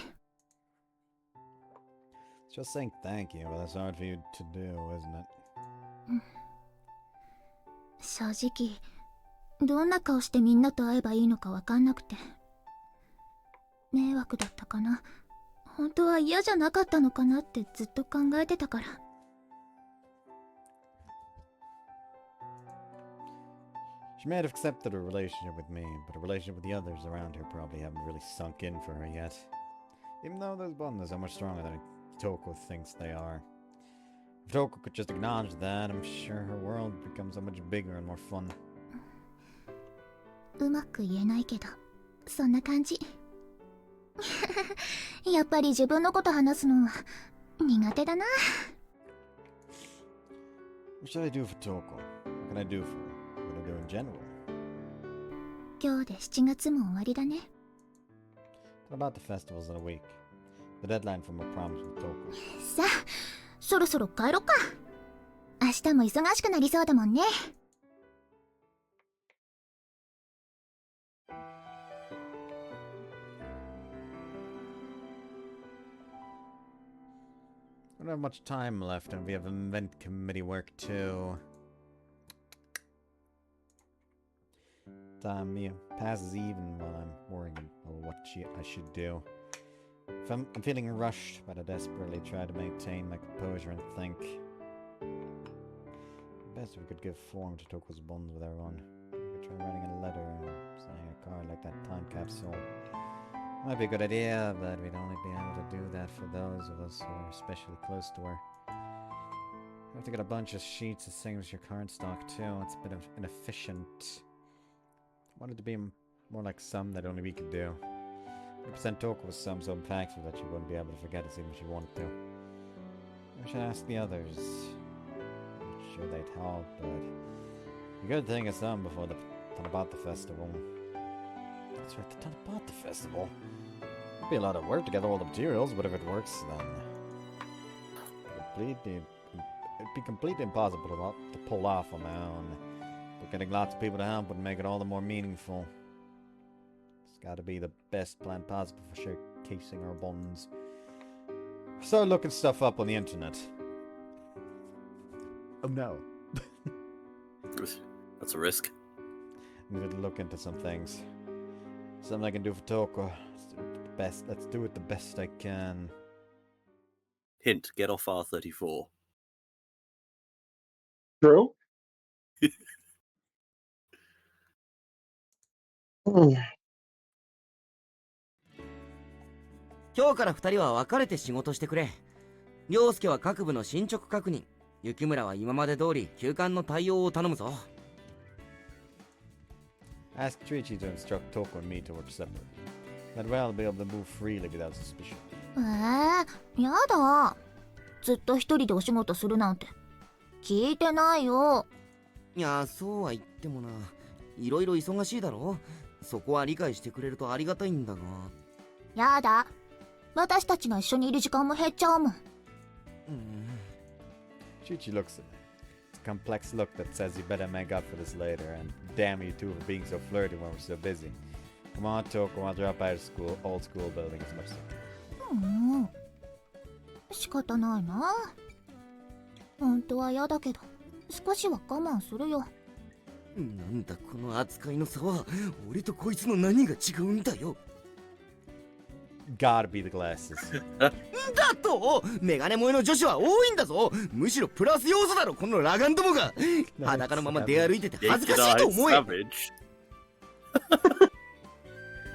Just saying thank you, but that's hard for you to do, isn't it? 正直どんな顔してみんなと会えばいいのかわかんなくて、迷惑だったかな、本当は嫌じゃなかったのかなってずっと考えてたから。She may have accepted a relationship with me, but a relationship with the others around her probably haven't really sunk in for her yet. Even though those bonds are much stronger than Touko thinks they are. If Touko could just acknowledge that, I'm sure her world becomes so much bigger and more fun. うまく言えないけどそんな感じやっぱり自分のこと話すのは苦手だな。 What should I do for Touko? What can I do for her? What do I do in general? 今日で7月も終わりだね。 What about the festivals in a week? The deadline for my promise with Touko. さあそろそろ帰ろっか。明日も忙しくなりそうだもんね。I don't have much time left, and we have event committee work too. Time passes even while I'm worrying about what I should do. If I'm feeling rushed, but I desperately try to maintain my composure and think. Best if we could give form to Touko's bonds with everyone. We could try writing a letter, saying a card like that time capsule. Might be a good idea, but we'd only be able to do that for those of us who are especially close to her. I have to get a bunch of sheets the same as your current stock too. It's a bit inefficient. I wanted to be more like some that only we could do. 100% Touko was some so impactful that she wouldn't be able to forget us even if she wanted to. I should ask the others. I'm sure they'd help, but the good thing is some before the Tanabata Festival. That's right, the Tanabata Festival. It'd be a lot of work to gather all the materials, but if it works, then it'd be completely impossible to pull off on my own. But getting lots of people to help would make it all the more meaningful. It's got to be the best plan possible for showcasing our bonds. So looking stuff up on the internet. Oh no. That's a risk. Need to look into some things. Something I can do for Touko. Let's do it the best I can. Hint, get off R34. True.今日から2人は別れて仕事してくれ。涼介は各部の進捗確認。雪村は今まで通り休館の対応を頼むぞ。Ask Trichi to instruct Touko and me to work separately. That way I'll be able to move freely without suspicion. やだ。ずっと一人でお仕事するなんて。聞いてないよ。いや、そうは言ってもな。いろいろ忙しいだろ。そこは理解してくれるとありがたいんだが。やだ。私たちが一緒にいる時間も減っちゃうもん。Trichi looks at me. It's a complex look that says you better make up for this later, and damn you two for being so flirty when we're so busy. Come on, Touko, I'll drop by the old school building as much as I can. 仕方ないな。本当は嫌だけど、少しは我慢するよ。なんだこの扱いの差は。俺とこいつの何が違うんだよ。Gotta be the glasses. だとメガネ萌えの女子は多いんだぞ。むしろプラス要素だろこの裸眼どもが。裸のまま出歩いてて恥ずかしいと思え。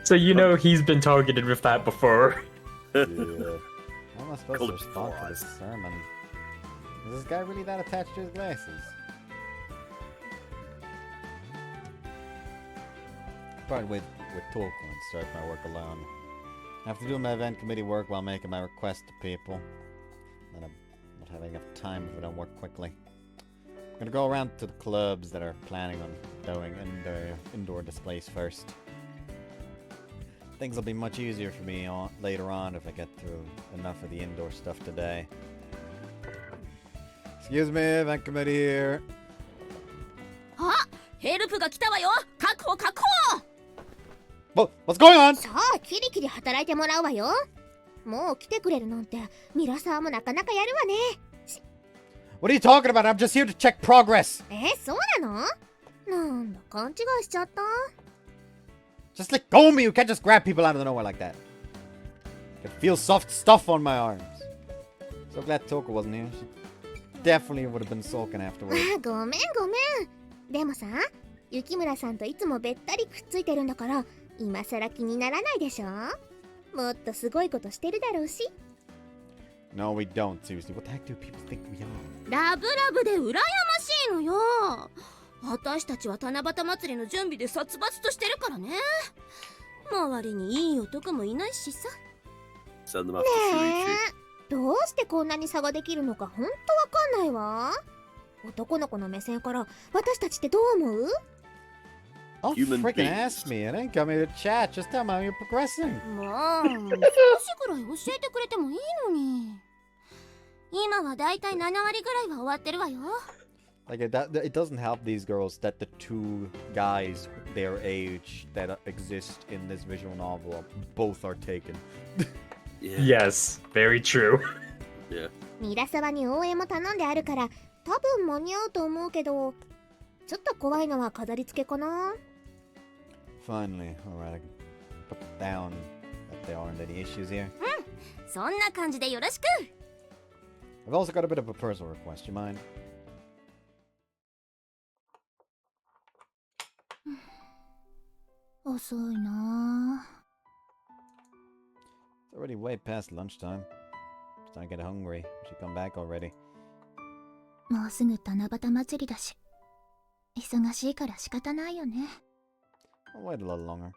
So you know he's been targeted with that before. Yeah. How am I supposed to respond to this sermon? Is this guy really that attached to his glasses? Part with Touko and start my work alone. I have to do my event committee work while making my request to people. Then I'm not having enough time if I don't work quickly. I'm gonna go around to the clubs that are planning on doing indoor displays first. Things will be much easier for me later on if I get through enough of the indoor stuff today. Excuse me, event committee here. あ、ヘルプが来たわよ。確保確保。What's going on? さあ、キリキリ働いてもらうわよ。もう来てくれるなんて、ミラサーもなかなかやるわね。What are you talking about? I'm just here to check progress. そうなの？なんだ、勘違いしちゃった。Just let go of me. You can't just grab people out of nowhere like that. I can feel soft stuff on my arms. So glad Touko wasn't here. She definitely would have been sulking afterwards. ごめん。でもさ、雪村さんといつもべったりくっついてるんだから、今さら気にならないでしょ？もっとすごいことしてるだろうし。No, we don't. Seriously, what the heck do people think we are? ラブラブで羨ましいのよ。私たちは七夕祭りの準備で殺伐としてるからね。周りにいい男もいないしさ。Send them after ね Shuichi. え、どうしてこんなに差ができるのかほんとわかんないわ。男の子の目線から私たちってどう思うDon't Human freaking beings. ask me. I didn't come here to chat. Just tell me how you're progressing. もう、少しぐらい教えてくれてもいいのに。今はだいたい7割ぐらいは終わってるわよ。Like, it doesn't help these girls that the two guys their age that exist in this visual novel both are taken. Yeah. Yes, very true. Yeah. ミラサワに応援も頼んであるから多分間に合うと思うけど、ちょっと怖いのは飾り付けかな。Finally, alright, I can put down that there aren't any issues here. そんな感じでよろしく。I've also got a bit of a personal request. You mind? 遅いな。 It's already way past lunchtime. Starting to get hungry. We should come back already. もうすぐ七夕祭りだし、忙しいから仕方ないよね。I'll wait a little longer. I'm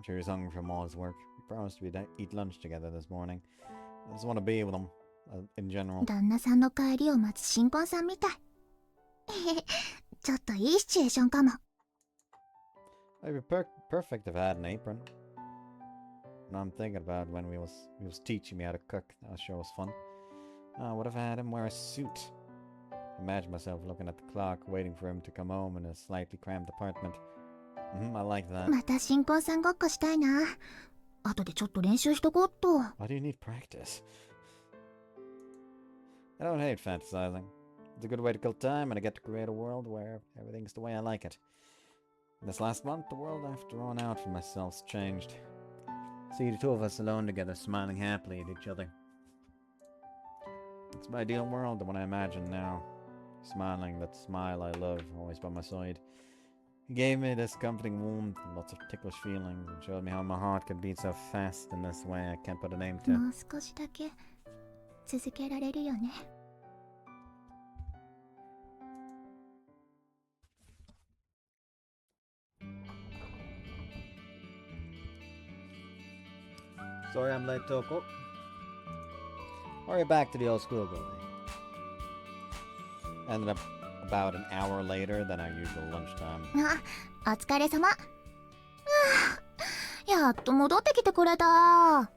sure he's hungry from all his work. We promised we'd eat lunch together this morning. I just want to be with him, in general. 旦那さんの帰りを待つ新婚さんみたい。ちょっといいシチュエーションかも。It'd be perfect if I had an apron. And I'm thinking about when he was teaching me how to cook. That sure was fun. Oh, what if I had him wear a suit? Imagine myself looking at the clock, waiting for him to come home in a slightly cramped apartment. I like that. また新婚さんごっこしたいな。後でちょっと練習しとこっと。 Why do you need practice? I don't hate fantasizing. It's a good way to kill time, and I get to create a world where everything's the way I like it. This last month, the world I've drawn out for myself's changed. See the two of us alone together, smiling happily at each other. It's my ideal world, the one I imagine now. Smiling, that smile I love, always by my side. He gave me this comforting warmth and lots of ticklish feelings, and showed me how my heart could beat so fast in this way I can't put a name to. もう少しだけ続けられるよね。 Sorry I'm late, Touko. Hurry back to the old school building. Ended up about an hour later than our usual lunchtime. あ、お疲れ様。やっと戻ってきてくれた。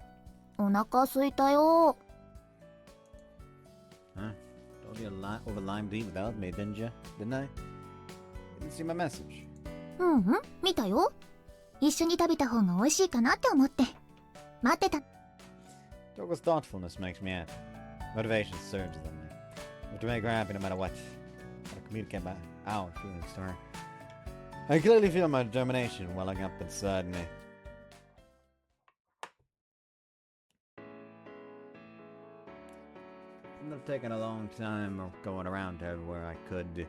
お腹空いたよ。 Huh? Told you over lime to eat without me, didn't you? Didn't I? Didn't see my message. 見たよ。一緒に食べた方が美味しいかなって思って。待ってた。 Touko's thoughtfulness makes me happy. Motivation surges in me. I have to make her happy no matter what. Gotta communicate my feelings to her. I clearly feel my determination welling up inside me. Ended up taking a long time of going around everywhere I could.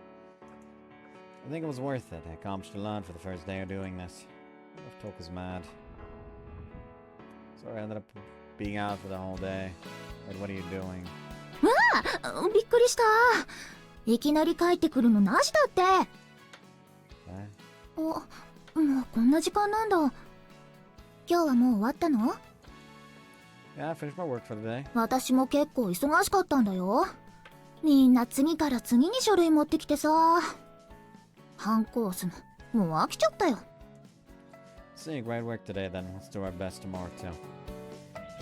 I think it was worth it. I accomplished a lot for the first day of doing this. I don't know if Touko's mad. Sorry, I ended up being out for the whole day. Wait, what are you doing? びっくりした。いきなり帰ってくるのなしだって。 What? もうこんな時間なんだ。今日はもう終わったの？ Yeah, I finished my work for the day. 私も結構忙しかったんだよ。みんな次から次に書類持ってきてさ。ハンコ押すのもう飽きちゃったよ。 See, great work today then. Let's do our best tomorrow too.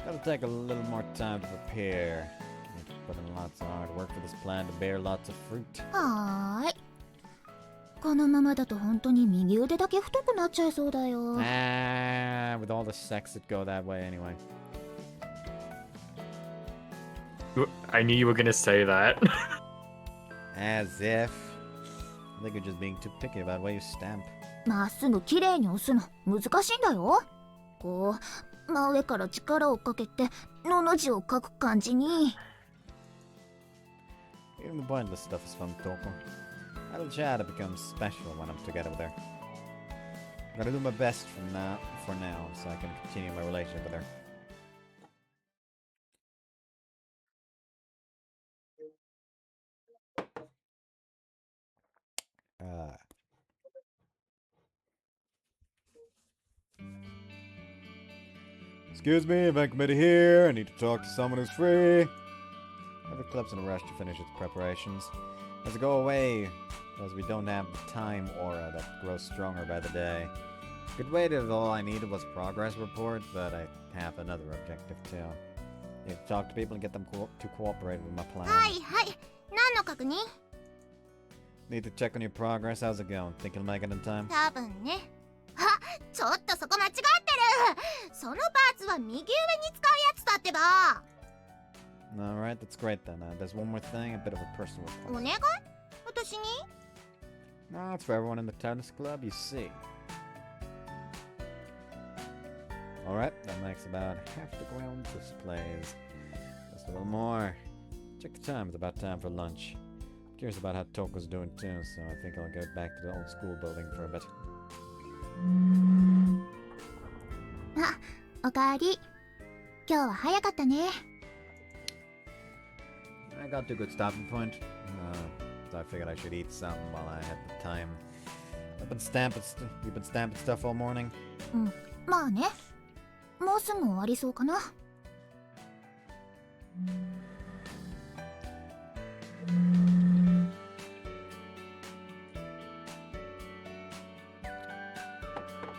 Gotta take a little more time to prepare. Need to put in lots of hard work for this plan to bear lots of fruit. はーい。このままだと本当に右腕だけ太くなっちゃいそうだよ。With all the sex that go that way anyway. I knew you were gonna say that. As if. I think you're just being too picky about where you stamp. まっすぐ綺麗に押すの難しいんだよ。こう真上から力をかけてのの字を書く感じに。 Even the pointless stuff is fun, Touko. I will try to become special when I'm together with her. I'm gonna do my best for now, so I can continue my relationship with her. Excuse me, event committee here. I need to talk to someone who's free. Every club's in a rush to finish its preparations. As I go away, because we don't have the time aura that grows stronger by the day. Good way to all I needed was a progress report, but I have another objective too. Need to talk to people and get them to cooperate with my plan. はいはい。何の確認？ Need to check on your progress. How's it going? Think you'll make it in time? 多分ね。あ、ちょっとそこ間違ってる。そのパーツは右上に使うやつだってば。 Alright, that's great then. There's one more thing, a bit of a personal お request. 願い？私に？ No, it's for everyone in the tennis club, you see. Alright, that makes about half the ground this plays. Just a little more. Check the time, it's about time for lunch. Curious about how Touko's doing too, so I think I'll get back to the old school building for a bit. あ、おかえり。今日は早かったね。 I got to a good stopping point, so I figured I should eat something while I had the time. We've been stamping stuff all morning. まあね。もうすぐ終わりそうかな。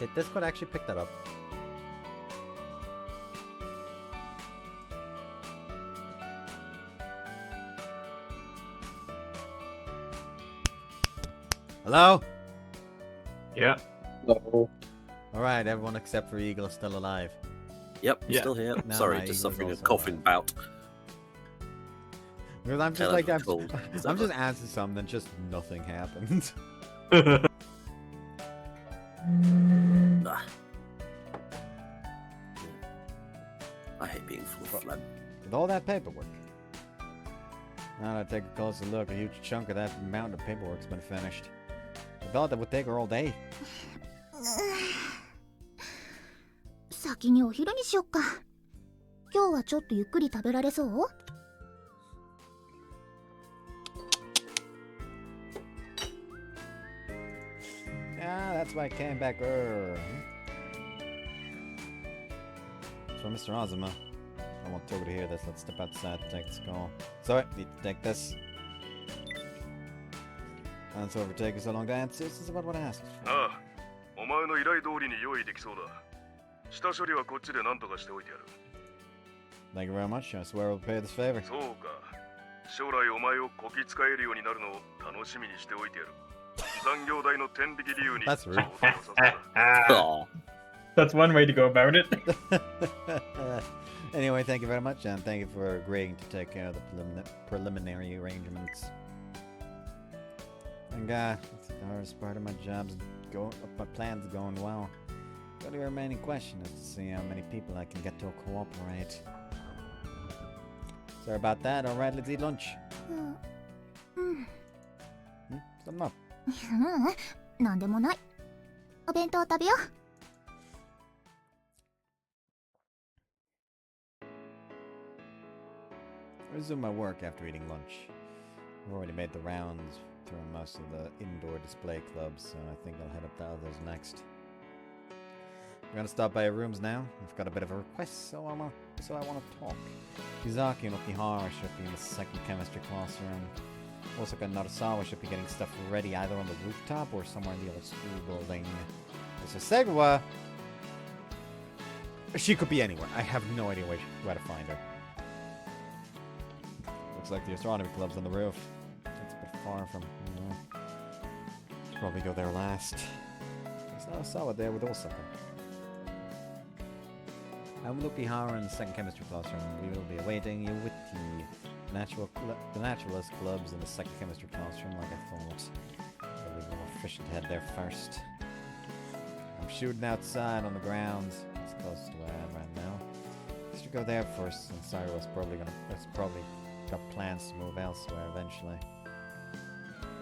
Did Discord actually pick that up? Hello? Yeah. No. Alright, everyone except for Eagle is still alive. Yep, Yeah. still here. No, Sorry, my just ego's suffering a also coughing alive. bout. Because I'm just Hell like, of a I'm cold. Is I'm that just answering something and just nothing happens. Ah. I hate being full of phlegm. With all that paperwork. Now that I take a closer look, a huge chunk of that mountain of paperwork's been finished. I thought that would take her all day. 先にお昼にしよっか。今日はちょっとゆっくり食べられそう？ Ah, that's why I came back early. It's from Mr. Azuma. I want Touko to hear this. Let's step outside to take this call. Sorry, need to take this. And so for taking so long to answer, this is about what I asked. ああ、お前の依頼通りに用意できそうだ。下処理はこっちで何とかしておいてやる。 Thank you very much. I swear I'll pay this favor. そうか。将来お前をこき使えるようになるのを楽しみにしておいてやる。残業代の天引き理由に That's rude. 仕事をさせた。 Aw. That's one way to go about it. Anyway, thank you very much, and thank you for agreeing to take care of the preliminary arrangements. And the hardest part of my job's my plan's going well. The only remaining question is to see how many people I can get to cooperate. Sorry about that. Alright, let's eat lunch. うん。 Something up. なんでもない。お弁当食べよう。 I resume my work after eating lunch. I've already made the rounds through most of the indoor display clubs, so I think I'll head up to others next. We're gonna stop by your rooms now. I've got a bit of a request, so I want to talk. Yuzaki and Okihara should be in the second chemistry classroom. Also, Narasawa should be getting stuff ready either on the rooftop or somewhere in the other school building. So Segwa, she could be anywhere. I have no idea where to find her. Looks like the astronomy club's on the roof. That's a bit far from. Should probably go there last. There's Narasawa there with Osaka. I'm with Okihara in the second chemistry classroom. We will be awaiting you with the naturalist clubs in the second chemistry classroom, like I thought. It'll be more efficient to head there first. I'm shooting outside on the grounds. It's close to where I am right now. I should go there first, since Cyrus probably got plans to move elsewhere eventually.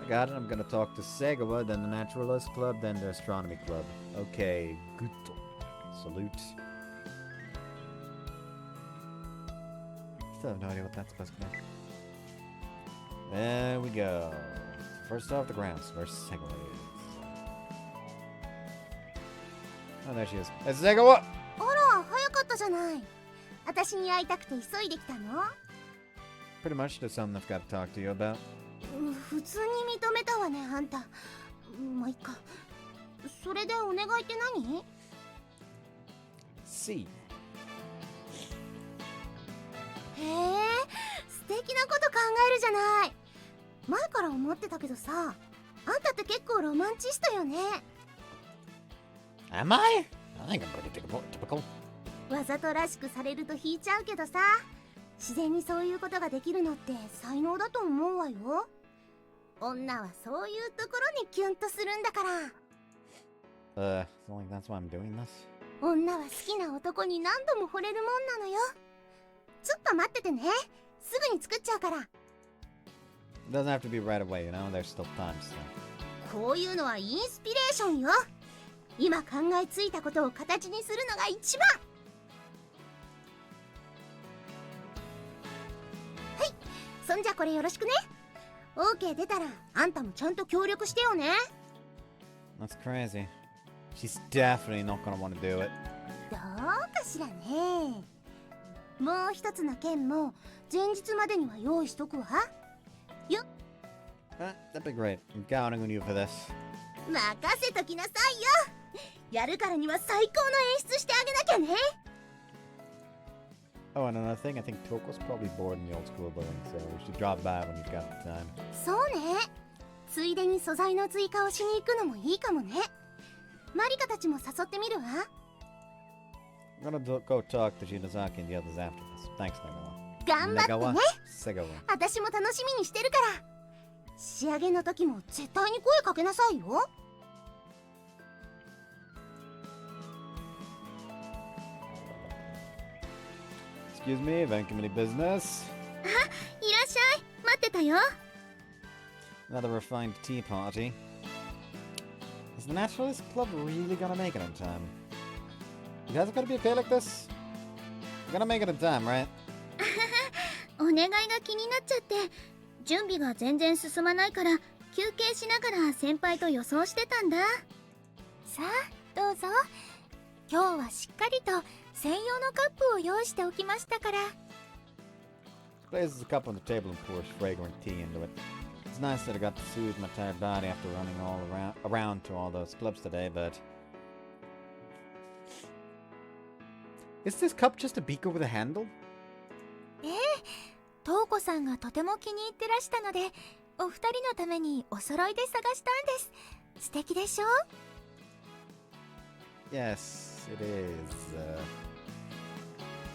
I got it. I'm gonna talk to Segawa, then the naturalist club, then the astronomy club. Okay, good. Salute. Still have no idea what that's supposed to be. There we go. First off the grounds, where's Segawa is. Oh, there she is. Hey, Segawa! あら、早かったじゃない。私に会いたくて急いできたの？ Pretty much, there's something I've got to talk to you about. 普通に認めたわね、あんた。まあ、いっか。それでお願いって何？ See. へえ、素敵なこと考えるじゃない。前から思ってたけどさ、あんたって結構ロマンチストよね。 Am I? I think I'm pretty typical. わざとらしくされると引いちゃうけどさ、自然にそういうことができるのって才能だと思うわよ。女はそういうところにキュンとするんだから。So like that's why I'm doing this? 女は好きな男に何度も惚れるもんなのよ。ちょっと待っててね。すぐに作っちゃうから。It doesn't have to be right away, you know? There's still time, so. こういうのはインスピレーションよ。今考えついたことを形にするのが一番。はい、そんじゃこれよろしくね。OK 出たらあんたもちゃんと協力してよね。 That's crazy. She's definitely not gonna want to do it. どうかしらね。もう一つの件も前日までには用意しとくわ。よっ。That'd be great. I'm counting on you for this. 任せときなさいよ。やるからには最高の演出してあげなきゃね。 Oh, and another thing, I think Toko's probably bored in the old school building, so we should drop by when you've got the time. そうね。ついでに素材の追加をしに行くのもいいかもね。マリカたちも誘ってみるわ。I'm gonna go talk to Shinozaki and the others after this. Thanks, Negawa. 頑張ってね。 Segawa. 私も楽しみにしてるから。仕上げの時も絶対に声かけなさいよ。 Excuse me, event committee business. あ、いらっしゃい。待ってたよ。 Another refined tea party. Is the Naturalist Club really gonna make it on time? You guys are gonna be okay like this? You're gonna make it on time, right? お願いが気になっちゃって、準備が全然進まないから休憩しながら先輩と予想してたんだ。さあどうぞ。今日はしっかりと専用のカップを用意しておきましたから。 Places a cup on the table and pours fragrant tea into it. It's nice that I got to soothe my tired body after running all around to all those clubs today, but... Is this cup just a beaker with a handle? ええ、トウコさんがとても気に入ってらしたので、お二人のためにお揃いで探したんです。素敵でしょ？ Yes, it is.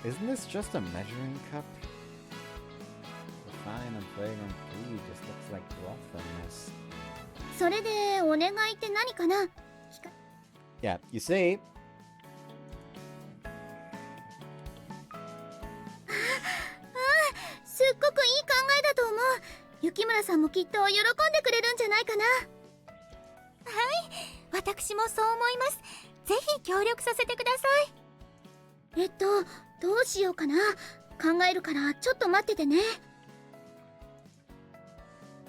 Isn't this just a measuring cup? The fine and fragrant tea just looks like broth in this. それでお願いって何かな？ Yeah, you see... すっごくいい考えだと思う。雪村さんもきっと喜んでくれるんじゃないかな。はい、私もそう思います。ぜひ協力させてください。どうしようかな。考えるからちょっと待っててね。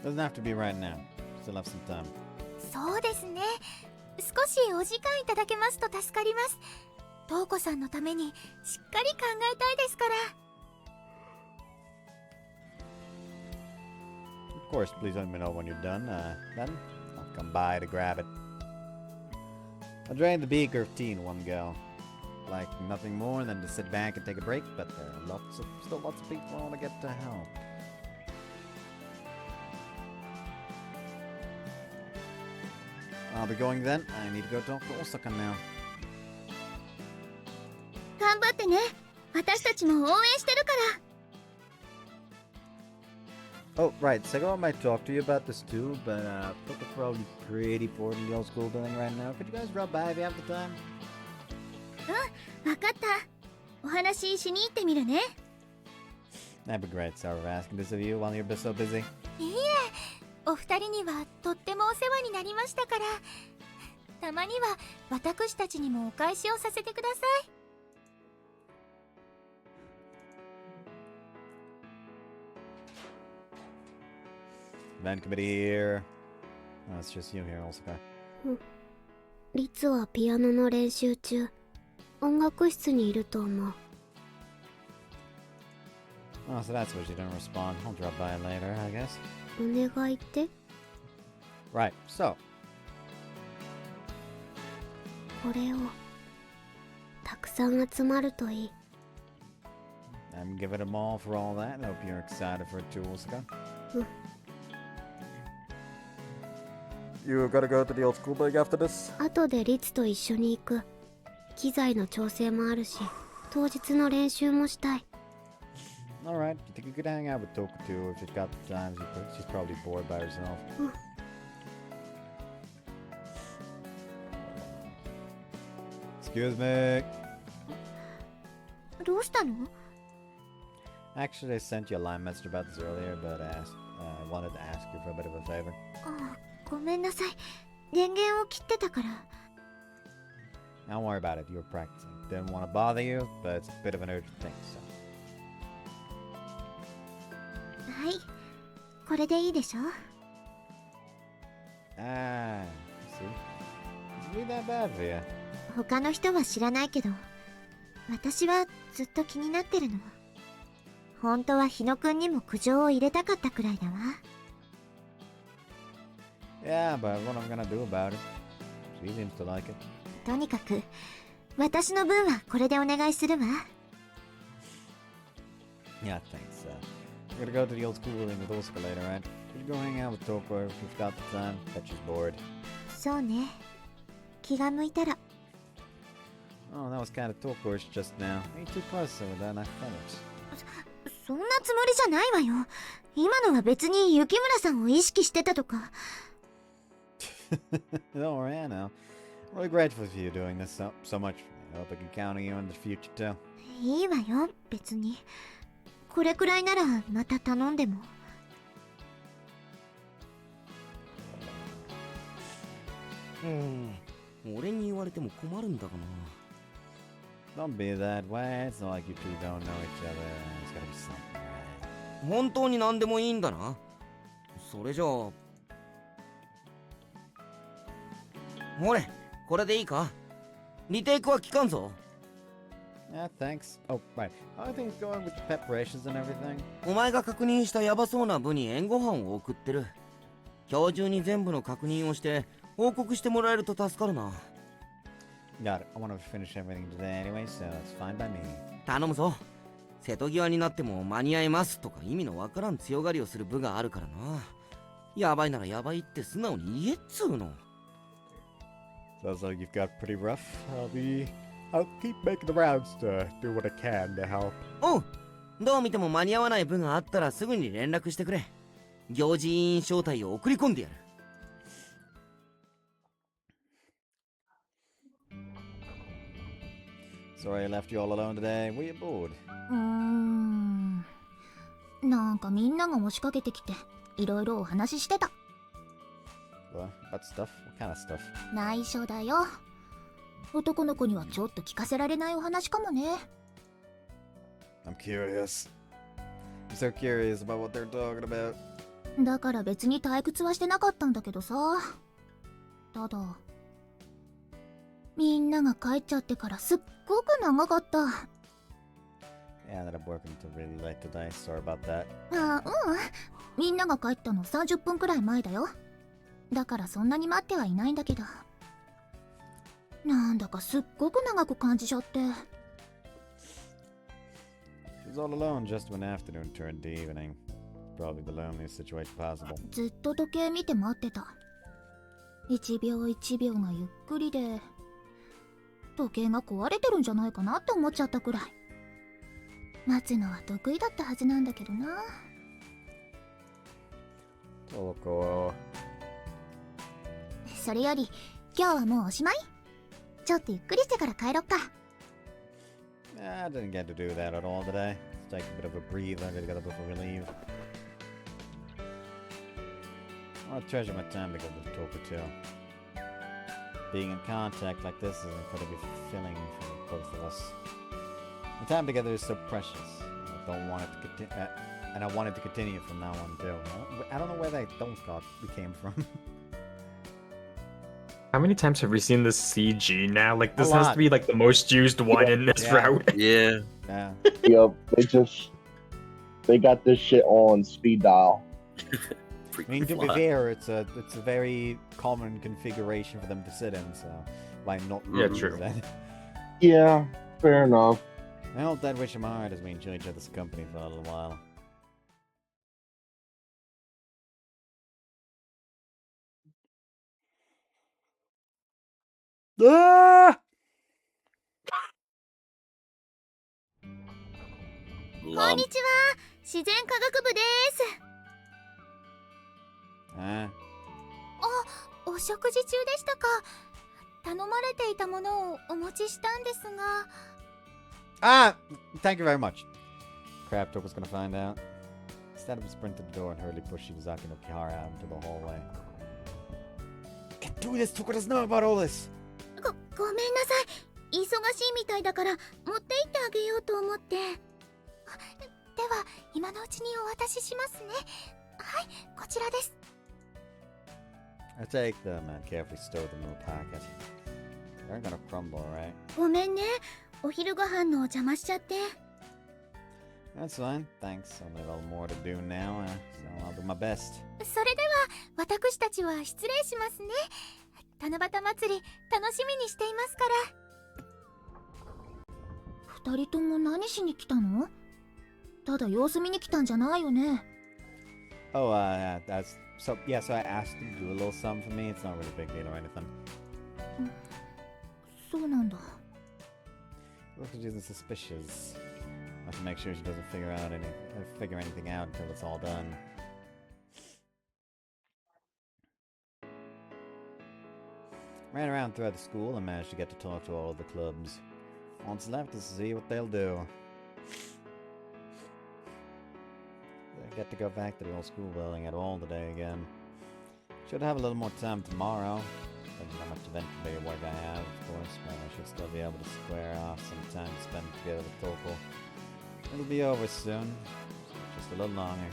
Doesn't have to be right now. Still have some time. そうですね。少しお時間いただけますと助かります。トウコさんのためにしっかり考えたいですから。 Of course, please let me know when you're done. Then I'll come by to grab it. I drained the beaker of tea in one go. Like nothing more than to sit back and take a break, but there are still lots of people I want to get to help. I'll be going then. I need to go talk to Osaka now. 頑張ってね。私たちも応援してるから。 Oh, right. Segawa might talk to you about this too, but Toko's probably pretty bored in the old school building right now. Could you guys drop by if you have the time? わかった。お話ししに行ってみるね。 That'd be great. Sorry for asking this of you while you're so busy. いいえ、お二人にはとってもお世話になりましたから。たまには私たちにもお返しをさせてください。 Event committee here. Oh, it's just you here, Osaka. リツはピアノの練習中。音楽室にいると思う。 Oh, so that's why she didn't respond. I'll drop by later, I guess. お願いって？ Right, so. これをたくさん集まるといい。 I'm giving them all for all that. I hope you're excited for it too, Osaka. You gotta go to the old school building after this? 後でリツと一緒に行く。機材の調整もあるし、当日の練習もしたい。 Alright, you think you could hang out with Touko too if she's got the time? She's probably bored by herself. Excuse me. どうしたの？ Actually, I sent you a line message about this earlier, but I wanted to ask you for a bit of a favor. ごめんなさい。電源を切ってたから。 Don't worry about it, you were practicing. Didn't want to bother you, but it's a bit of an urgent thing, so. はい。これでいいでしょ？ Ah, see? It's really that bad for you. 他の人は知らないけど、私はずっと気になってるの。本当は日野くんにも苦情を入れたかったくらいだわ。 Yeah, but what I'm gonna do about it? She seems to like it. とにかく私の分はこれでお願いするわ。 Yeah, thanks. We're gonna go to the old school room with Osaka later, right? We can go hang out with Toko if we've got the time. Bet she's bored. そうね、気が向いたら。 Oh, that was kind of Toko-ish just now. Ain't too close with that, I felt it. そんなつもりじゃないわよ。今のは別に雪村さんを意識してたとか。Don't worry, I know. I'm really grateful for you doing this so much. I hope I can count on you in the future too. いいわよ、別に。これくらいならまた頼んでも。俺に言われても困るんだがな。 Don't be that way. It's not like you two don't know each other. It's gotta be something, right? 本当に何でもいいんだな。それじゃあ。ほれ、これでいいか？リテイクは効かんぞ。Yeah, thanks. Oh, right. How are things going with the preparations and everything? お前が確認したヤバそうな部に援護班を送ってる。今日中に全部の確認をして報告してもらえると助かるな。Got it. I want to finish everything today anyway, so it's fine by me. 頼むぞ。瀬戸際になっても間に合いますとか意味のわからん強がりをする部があるからな。やばいならやばいって素直に言えっつうの。Sounds like you've got pretty rough. I'll keep making the rounds to do what I can to help. おう、どう見ても間に合わない部があったらすぐに連絡してくれ。行事委員招待を送り込んでやる。Sorry I left you all alone today. Were you bored? なんかみんなが押しかけてきていろいろお話ししてた。 What stuff? What kind of stuff? 内緒だよ。男の子にはちょっと聞かせられないお話かもね。 I'm curious. I'm so curious about what they're talking about. だから別に退屈はしてなかったんだけどさ。ただみんなが帰っちゃってからすっごく長かった。 Yeah, that I'm working till really late today. Sorry about that. みんなが帰ったの30分くらい前だよ。だからそんなに待ってはいないんだけど、なんだかすっごく長く感じちゃって。 She was all alone just when afternoon turned to evening. Probably the loneliest situation possible. ずっと時計見て待ってた。1秒1秒がゆっくりで、時計が壊れてるんじゃないかなって思っちゃったくらい。待つのは得意だったはずなんだけどな。 Touko. それより今日はもうおしまい？ちょっとゆっくりしてから帰ろっか。 Yeah, I didn't get to do that at all today. Let's take a bit of a breather together before we leave. I want to treasure my time together with Touko too. Being in contact like this is incredibly fulfilling for both of us. The time together is so precious. I don't want it to continue, and I want it to continue from now on too. I don't know where that don't thought we came from. How many times have we seen this CG now? Like, this A has lot. to be like the most used one in this Yeah. route. Yeah. Yeah. Yup, they got this shit on speed dial. I mean, to be fair, it's a very common configuration for them to sit in, so why not Yeah, use true. that? Yeah, fair enough. I hope that wish in my heart has been enjoying each other's company for a little while. Ah! こんにちは、自然科学部です。 Ah. お食事中でしたか。頼まれていたものをお持ちしたんですが。 Ah! Thank you very much. Crap, Toko's gonna find out. Instead of a sprint to the door and hurriedly push Shibazaki no Kihara out into the hallway. Get through this! Toko doesn't know about all this! ごめんなさい。忙しいみたいだから持って行ってあげようと思って。では今のうちにお渡ししますね。はい、こちらです。 I take them and carefully stow them in a pocket. They're gonna crumble, right? ごめんね。お昼ご飯のお邪魔しちゃって。 That's fine. Thanks. Only a little more to do now, so I'll do my best. それでは私たちは失礼しますね。七夕祭り楽しみにしていますから。二人とも何しに来たの？ただ様子見に来たんじゃないよね。Oh, so I asked him to do a little something for me. It's not really a big deal or anything. そうなんだ。Looks like she's suspicious. I have to make sure she doesn't figure anything out until it's all done. Ran around throughout the school and managed to get to talk to all of the clubs. All that's left is to see what they'll do. I get to go back to the old school building at all today again. Should have a little more time tomorrow. Depending how much eventually work I have, of course, but I should still be able to square off some time to spend together with Touko. It'll be over soon. Just a little longer.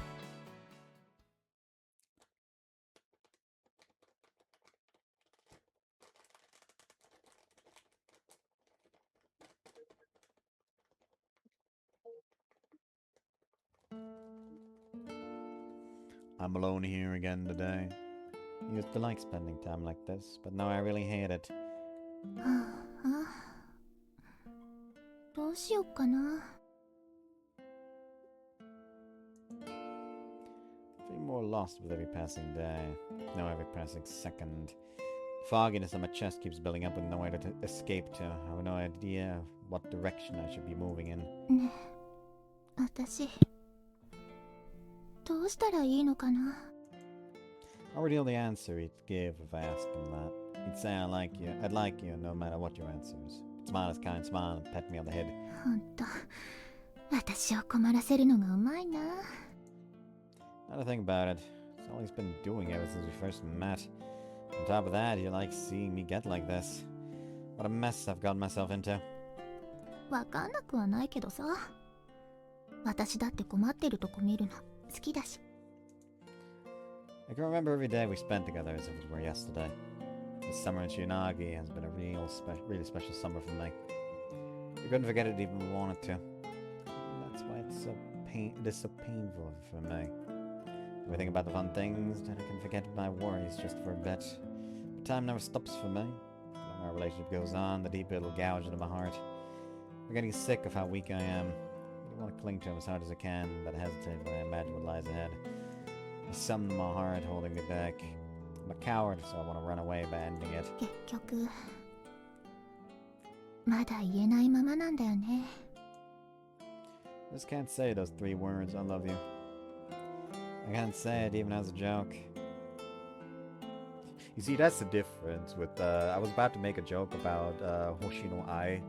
I'm alone here again today. I used to like spending time like this, but now I really hate it. どうしよっかな。Feeling more lost with every passing day. No, every passing second. Fogginess on my chest keeps building up with nowhere to escape to. I have no idea what direction I should be moving in. ねえ、私どうしたらいいのかな。I already know the answer he'd give if I asked him that. He'd say I'd like you no matter what your answer is. Smile his kind smile and pet me on the head. ほんと、私を困らせるのがうまいな。Now to think about it, it's all he's been doing ever since we first met. On top of that, he likes seeing me get like this. What a mess I've gotten myself into. わかんなくはないけどさ。私だって困ってるとこ見るの好きだし。I can remember every day we spent together as if it were yesterday. This summer in Shinagi has been a really special summer for me. I couldn't forget it even if I wanted to. That's why it is so painful for me. When I think about the fun things, then I can forget my worries just for a bit. But time never stops for me. The longer our relationship goes on, the deeper it'll gouge into my heart. I'm getting sick of how weak I am. I want to cling to him as hard as I can, but I hesitate when I imagine what lies ahead. There's something in my heart holding me back. I'm a coward, so I want to run away by ending it. 結局まだ言えないままなんだよね。I just can't say those 3 words, I love you. I can't say it even as a joke. You see, that's the difference with, I was about to make a joke about Hoshi no Ai.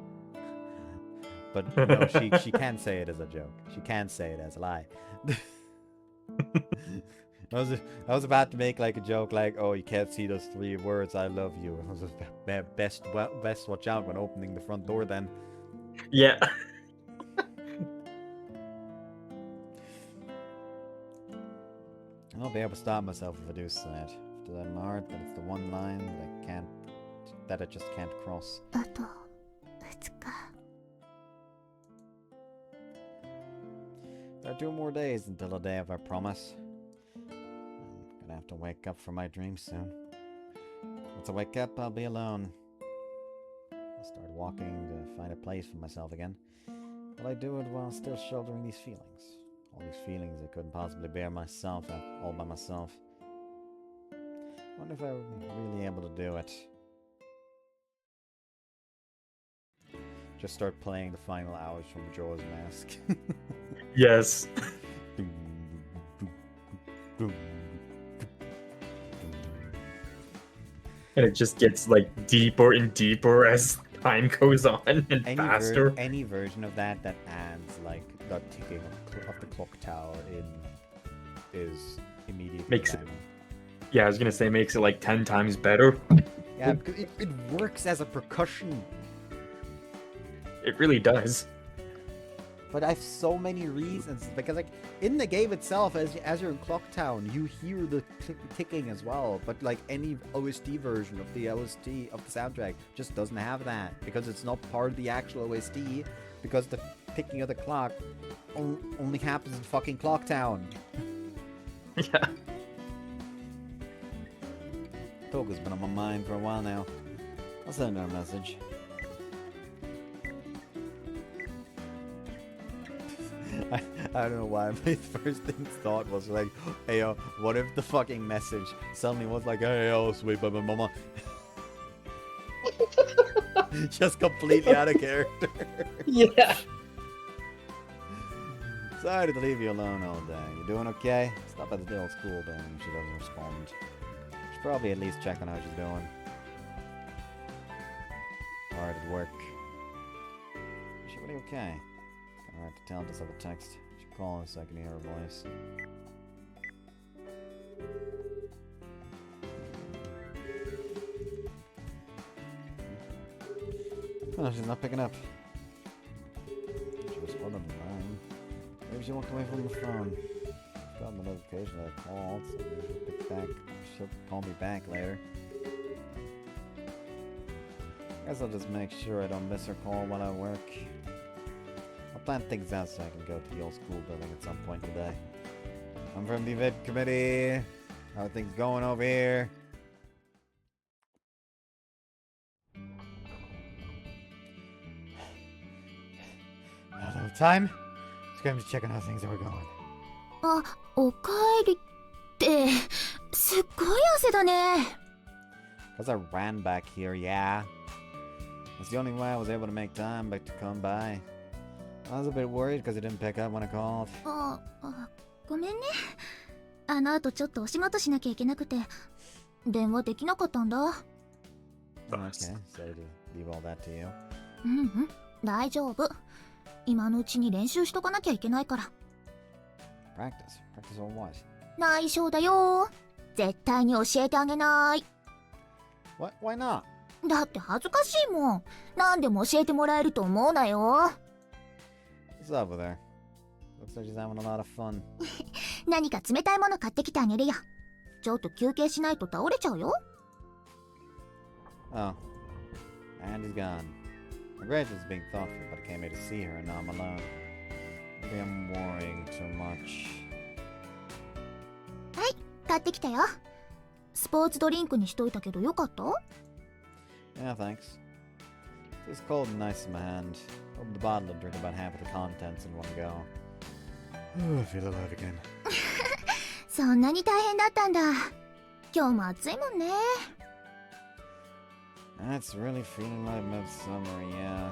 But no, she can't say it as a joke. She can't say it as a lie. I was about to make like a joke like, oh, you can't see those 3 words, I love you. I was best watch out when opening the front door then. Yeah. I'll be able to stop myself if I do say it. To that in my heart, but it's the one line that I just can't cross. あと2日。There are 2 more days until the day of our promise. I'm gonna have to wake up from my dreams soon. Once I wake up, I'll be alone. I'll start walking to find a place for myself again. Will I do it while still shouldering these feelings? All these feelings I couldn't possibly bear myself, all by myself. I wonder if I would be really able to do it. Just start playing the final hours from Majora's Mask. Yes. And it just gets like deeper and deeper as time goes on and faster. Any version of that adds like the ticking of the clock tower is immediately Makes it. Yeah, I was gonna say makes it like 10 times better. Yeah, because it works as a percussion. It really does. But I have so many reasons, because like in the game itself, as you're in Clock Town, you hear the ticking as well. But like any OST version of the soundtrack just doesn't have that, because it's not part of the actual OST, because the ticking of the clock only happens in fucking Clock Town. Yeah. Touko's been on my mind for a while now. I'll send her a message. I don't know why my first thought was like, hey yo, what if the fucking message suddenly was like, hey yo, sweet baby mama. Just completely out of character. Yeah. Sorry to leave you alone all day. You doing okay? Stop at the old school then. She doesn't respond. Should probably at least check on how she's doing. Hard at work. Is she really okay? Kinda hard to tell just over text. Should call her so I can hear her voice. Oh, she's not picking up. She was one of mine. Maybe she walked away from the phone. Got the notification that I called, so maybe she'll pick back. She'll call me back later. Guess I'll just make sure I don't miss her call while I work. I'll plan things out so I can go to the old school building at some point today. I'm from the event committee. How are things going over here? A little time? Just going to check on how things are going. あ、おかえりってすっごい汗だね。 Because I ran back here, yeah. That's the only way I was able to make time back to come by. I was a bit worried because he didn't pick up when I called. ごめんね。あの後ちょっとお仕事しなきゃいけなくて電話できなかったんだ。Okay, sorry to leave all that to you. うんうん、大丈夫。今のうちに練習しとかなきゃいけないから。Practice? Practice on what? 内緒だよ。絶対に教えてあげない。What? Why not? だって恥ずかしいもん。何でも教えてもらえると思うなよ。What's up with her? Looks like she's having a lot of fun. 何か冷たいもの買ってきてあげるよ。ちょっと休憩しないと倒れちゃうよ。Oh. And he's gone. I'm grateful for being thoughtful, but I came here to see her and now I'm alone. Maybe I'm worrying too much. はい、買ってきたよ。スポーツドリンクにしといたけどよかった？ Yeah, thanks. It's cold and nice in my hand. Open the bottle and drink about half of the contents in one go. I feel alive again. そんなに大変だったんだ。今日も暑いもんね。That's really feeling like midsummer, yeah.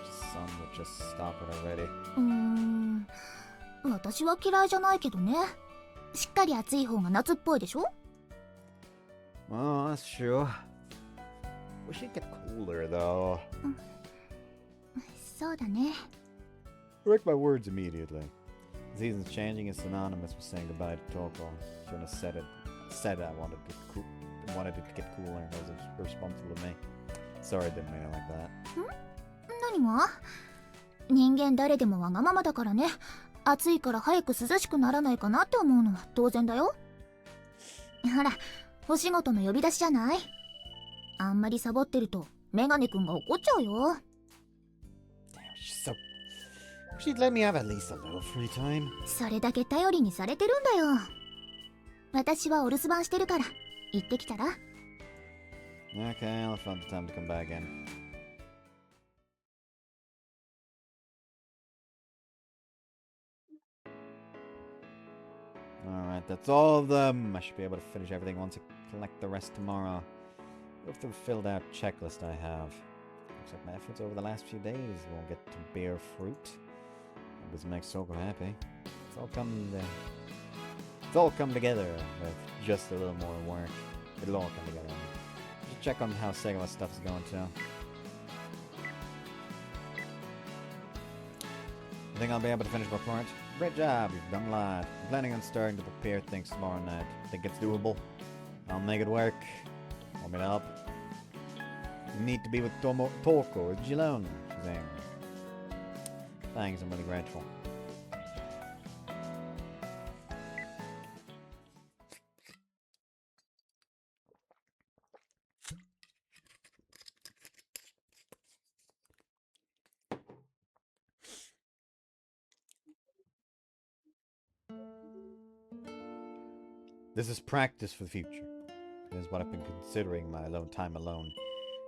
The sun would just stop it already. 私は嫌いじゃないけどね。しっかり暑い方が夏っぽいでしょ？ Oh, that's true. Wish it get cooler, though. そうだね。Correct my words immediately. The season's changing is synonymous with saying goodbye to Touko. Shouldn't have said it. Said I wanted it to get cooler. That was irresponsible of me. Sorry, I didn't mean it like that. 何が？人間誰でもわがままだからね。暑いから早く涼しくならないかなって思うのは当然だよ。ほら、お仕事の呼び出しじゃない？あんまりサボってるとメガネくんが怒っちゃうよ。Damn, she's so... She'd let me have at least a little free time. それだけ頼りにされてるんだよ。私はお留守番してるから行ってきたら。 Okay, I'll find the time to come back in. Alright, that's all of them. I should be able to finish everything once I collect the rest tomorrow. Go through the filled out checklist I have. Looks like my efforts over the last few days won't get to bear fruit. This makes Touko happy. It's all come together with just a little more work. It'll all come together. Just check on how Segawa's stuff is going too. I think I'll be able to finish my part. Great job, you've done a lot. I'm planning on starting to prepare things tomorrow night. Think it's doable? I'll make it work. Want me to help? You need to be with Touko. Is she lonely? She's angry. Thanks, I'm really grateful. This is practice for the future. is what I've been considering my alone time alone.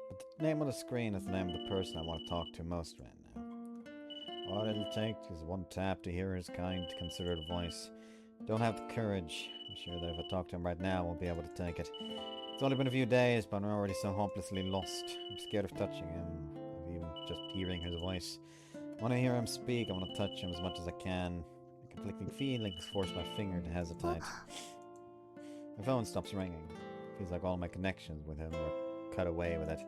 But the name on the screen is the name of the person I want to talk to most right now. All it'll take is one tap to hear his kind, considerate voice. Don't have the courage. I'm sure that if I talk to him right now, I won't be able to take it. It's only been a few days, but I'm already so hopelessly lost. I'm scared of touching him, of even just hearing his voice. When I hear him speak, I want to touch him as much as I can. The conflicting feelings force my finger to hesitate. My phone stops ringing. Feels like all my connections with him were cut away with it.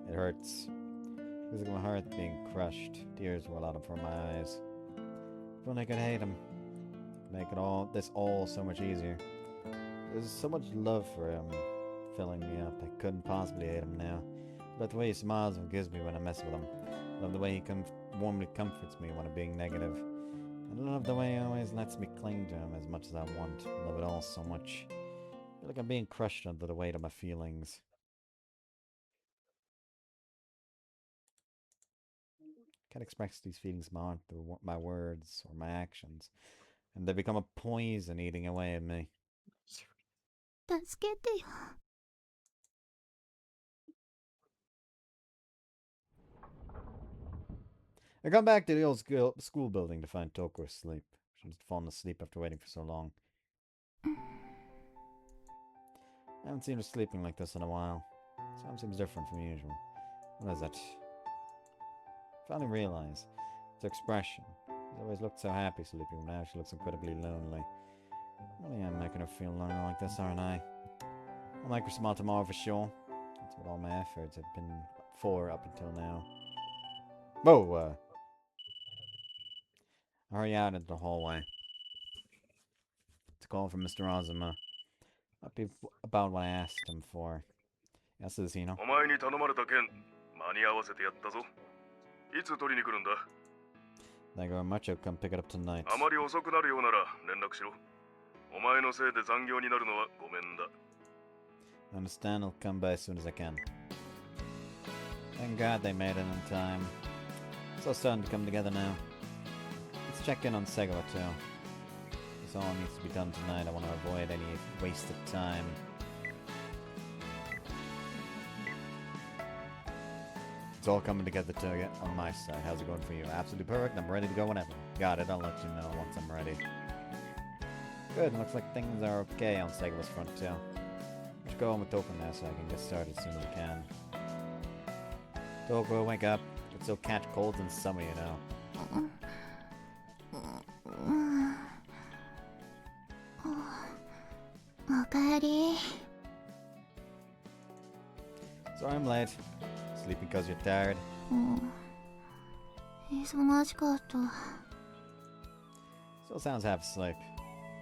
It hurts. Feels like my heart being crushed. Tears roll out from my eyes. If only I could hate him. Make it this all so much easier. There's so much love for him filling me up. I couldn't possibly hate him now. But the way he smiles and gives me when I mess with him. I love the way he warmly comforts me when I'm being negative. And I love the way he always lets me cling to him as much as I want. I love it all so much. I feel like I'm being crushed under the weight of my feelings. Can't express these feelings through my words or my actions. And they become a poison eating away at me. 助けてよ。I come back to the old school building to find Touko asleep. She must have fallen asleep after waiting for so long. I haven't seen her sleeping like this in a while. Something seems different from usual. What is it? I finally realize. It's her expression. She's always looked so happy sleeping, but now she looks incredibly lonely. Really am making her feel lonely like this, aren't I? I'll make her smile tomorrow for sure. That's what all my efforts have been for up until now. Whoa! I hurry out into the hallway. It's a call from Mr. Azuma. Might be about what I asked him for. Yes, is he, no? お前に頼まれた件、間に合わせてやったぞ。いつ取りに来るんだ? Thank you very much. I'll come pick it up tonight. あまり遅くなるようなら連絡しろ。お前のせいで残業になるのはごめんだ。I understand. I'll come by as soon as I can. Thank God they made it in time. It's all starting to come together now. Let's check in on Segawa too. This all needs to be done tonight. I want to avoid any wasted time. It's all coming together on my side. How's it going for you? Absolutely perfect. I'm ready to go whenever. Got it. I'll let you know once I'm ready. Good. Looks like things are okay on Segawa's front too. I should go home with Touko now so I can get started as soon as I can. Touko, wake up. It's still catch colds in summer, you know. Sorry I'm late. Sleeping because you're tired. 忙しかった。 Still sounds half asleep.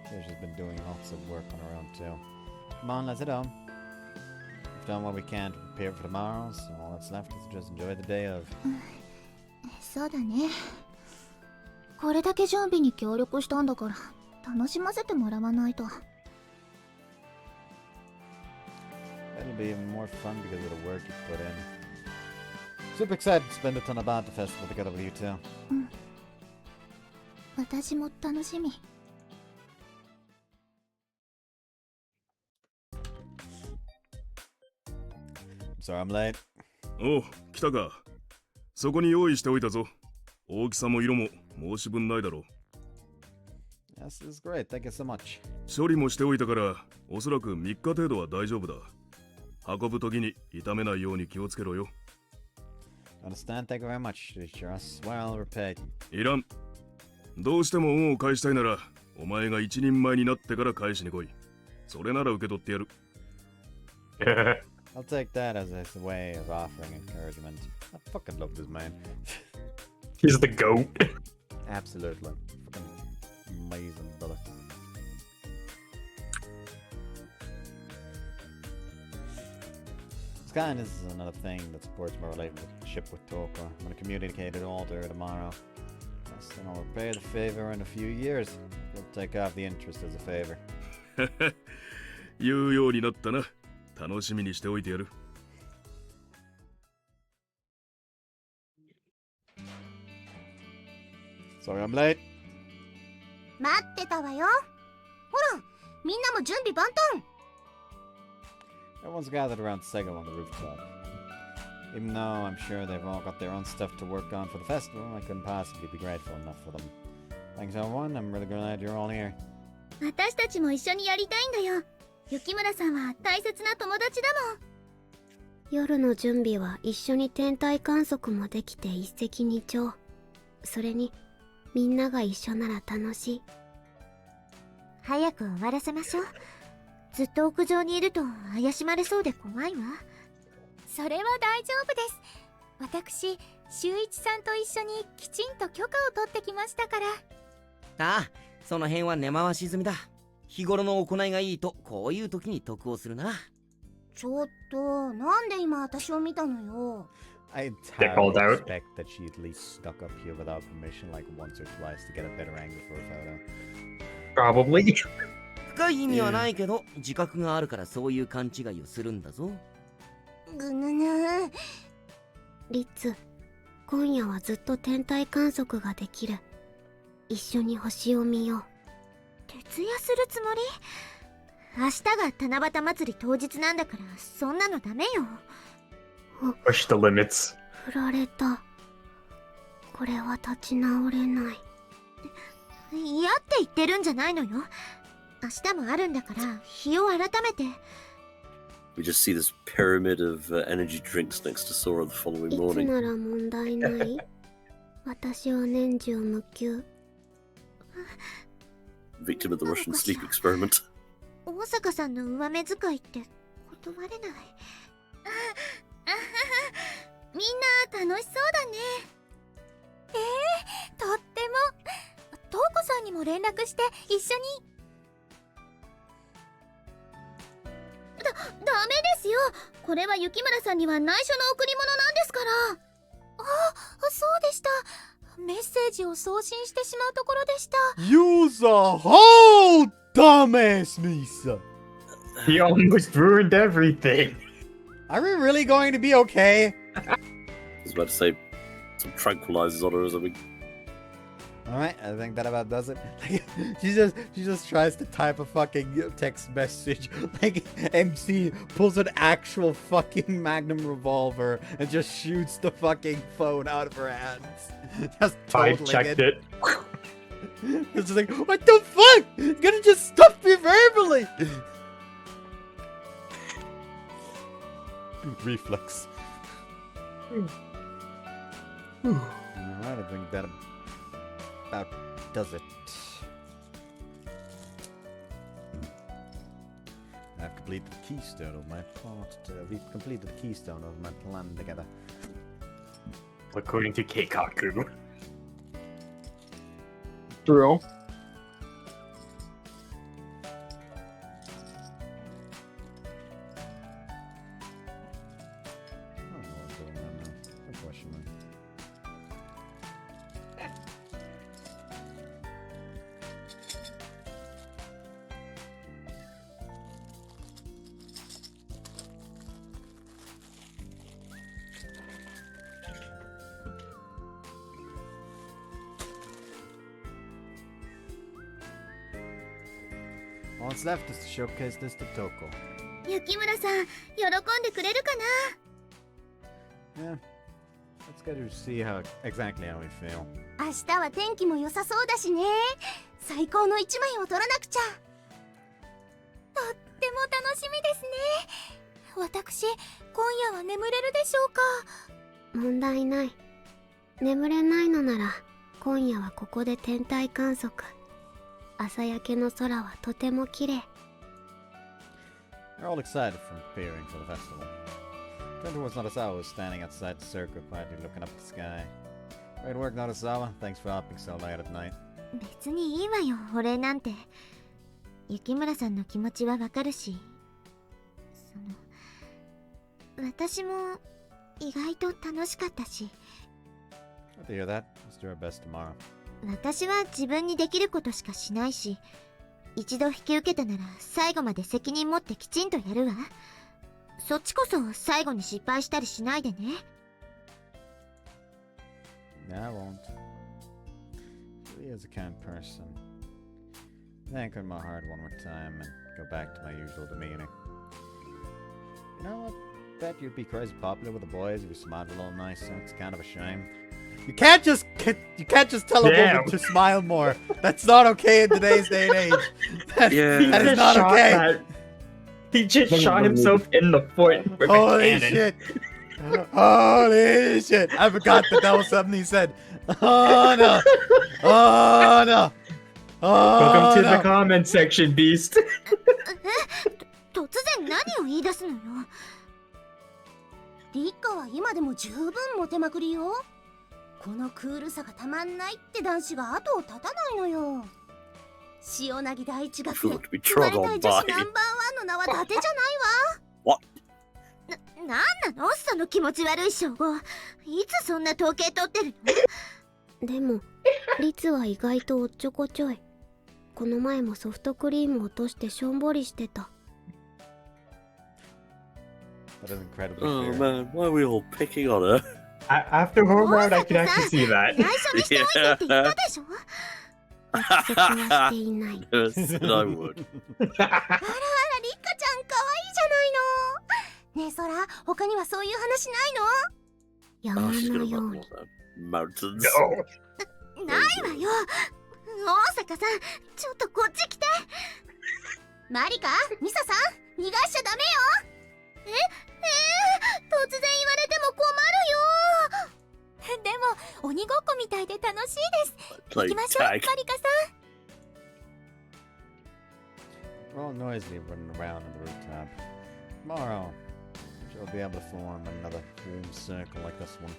Sure she's been doing lots of work on her own too. Come on, let's head home. We've done what we can to prepare for tomorrow, so all that's left is to just enjoy the day of. そうだね。これだけ準備に協力したんだから楽しませてもらわないと。 It'll be even more fun because of the work you put in. Super excited to spend the Tanabata Festival together with you too. 私も楽しみ。 I'm sorry I'm late. おう、来たか。そこに用意しておいたぞ。大きさも色も申し分ないだろう。 Yes, this is great. Thank you so much. 処理もしておいたから、おそらく3日程度は大丈夫だ。運ぶときに傷めないように気をつけろよ。 Understand? Thank you very much, teacher. I swear I'll repay. いらん。どうしても恩を返したいなら、お前が一人前になってから返しに来い。それなら受け取ってやる。I'll take that as a way of offering encouragement. I fucking love this man. He's the goat. Absolutely. Fucking amazing brother. This kind is another thing that supports my relationship with Touko. I'm going to communicate it all to her tomorrow. Yes, then I'll repay the favor in a few years. We'll take off the interest as a favor. 言うようになったな。楽しみにしておいてやる。Sorry I'm late. 待ってたわよ。ほら、みんなも準備万端。Everyone's gathered around Sego on the rooftop. Even though I'm sure they've all got their own stuff to work on for the festival, I couldn't possibly be grateful enough for them. Thanks everyone, I'm really glad you're all here. 私たちも一緒にやりたいんだよ。雪村さんは大切な友達だもん。夜の準備は一緒に天体観測もできて一石二鳥。それにみんなが一緒なら楽しい。早く終わらせましょう。ずっと屋上にいると怪しまれそうで怖いわ。それは大丈夫です。私、修一さんと一緒にきちんと許可を取ってきましたから。ああ、その辺は根回し済みだ。日頃の行いがいいとこういう時に得をするな。ちょっと、なんで今私を見たのよ。I They're called entirely out. expect that she at least stuck up here without permission like once or twice to get a better angle for a photo. Probably. 深い意味はないけど、自覚があるからそういう勘違いをするんだぞ。ぐぬぬ。リッツ、今夜はずっと天体観測ができる。一緒に星を見よう。徹夜するつもり？明日が七夕祭り当日なんだから、そんなのダメよ。Push the limits. 振られた。これは立ち直れない。嫌って言ってるんじゃないのよ。明日もあるんだから日を改めて。We just see this pyramid of energy drinks next to Sora the following いつ morning. なら問題ない。私は年中無休。Victim of the Russian sleep experiment. 大坂さんの上目遣いって断れない。みんな楽しそうだね。とっても。トウコさんにも連絡して一緒に。ダメですよ。これは雪村さんには内緒の贈り物なんですから。あ、そうでした。メッセージを送信してしまうところでした。Use a whole dumbass, Misa! He almost ruined everything. Are we really going to be okay? I was about to say some tranquilizers on her or something. Alright, I think that about does it. she just tries to type a fucking text message. Like, MC pulls an actual fucking Magnum revolver and just shoots the fucking phone out of her hands. Just I totaling checked it. It's just like, what the fuck? You're gonna just stuff me verbally! Reflex. Alright, I think that about does it. I've completed the keystone of my plot. We've completed the keystone of my plan together. According to Keikaku. True. I don't know what I'm doing right now. Good question, man. All that's left is to showcase this to Touko. 雪村さん、喜んでくれるかな。 Yeah. Let's get to see how exactly how we feel. 明日は天気も良さそうだしね。最高の一枚を撮らなくちゃ。とっても楽しみですね。私、今夜は眠れるでしょうか。問題ない。眠れないのなら今夜はここで天体観測。朝焼けの空はとても綺麗。We're all excited from preparing for the festival. Turned towards Narasawa, who was standing outside the circle, quietly looking up at the sky. Great work, Narasawa. Thanks for helping so late at night. 別にいいわよ、お礼なんて。雪村さんの気持ちはわかるし、私も意外と楽しかったし。Good to hear that. Let's do our best tomorrow. 私は自分にできることしかしないし、一度引き受けたなら最後まで責任持ってきちんとやるわ。そっちこそ最後に失敗したりしないでね。No, I won't. She is a kind person. Then I cut my heart one more time and go back to my usual demeanor. You know what? Bet you'd be crazy popular with the boys if you smiled a little nicer. It's kind of a shame. You can't just tell a woman to smile more. That's not okay in today's day and age. That is not okay. He just shot himself in the foot with Holy a cannon. shit! Holy shit! I forgot that was something he said. Oh no! Oh no! Welcome to Oh the no! comment section, Beast. 突然何を言い出すのよ。リッカは今でも十分モテまくりよ。このクールさがたまんないって男子が後を絶たないのよ。塩なぎ第一学園生まれたい女子ナンバーワンの名は伊達じゃないわ。なんなのその気持ち悪い称号。いつそんな統計取ってるの？でもリツは意外とおっちょこちょい。この前もソフトクリーム落としてしょんぼりしてた。That is incredibly Oh fair. man, why are we all picking on her? After Homeward, I can actually see that. 内緒にしておいてって言ったでしょ。約束はしていない。Nurse said I would. あらあらリッカちゃん可愛いじゃないの。ねえソラ、他にはそういう話ないの？ Oh, 山 she's の gonna よう run に more。mountains. ないわよ。大阪さん、ちょっとこっち来て。マリカ、ミサさん、逃がしちゃダメよ。突然言われても困るよ。でも鬼ごっこみたいで楽しいです。行 Play きましょう、マ tag. リカさん。 We're all noisily running around on the rooftop. Tomorrow, she'll be able to form another warm circle like this one.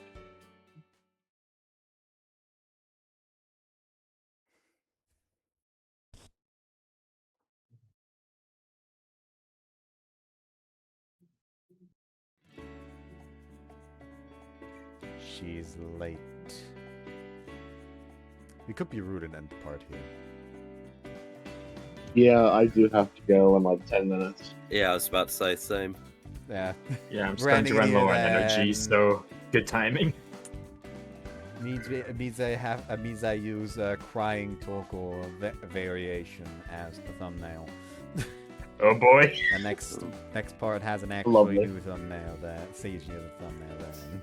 She's late. We could be rude and end the part here. Yeah, I do have to go in like 10 minutes. Yeah, I was about to say the same. Yeah. Yeah, I'm starting to run low on energy, so good timing. Means I use crying Touko variation as the thumbnail. Oh boy. The next part has an Lovely. actually new thumbnail that sees you as a thumbnail there.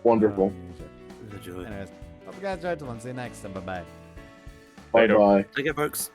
Wonderful. Enjoy. Anyways, hope you guys enjoyed the one. See you next time. Bye bye. Bye bye. Take care, folks.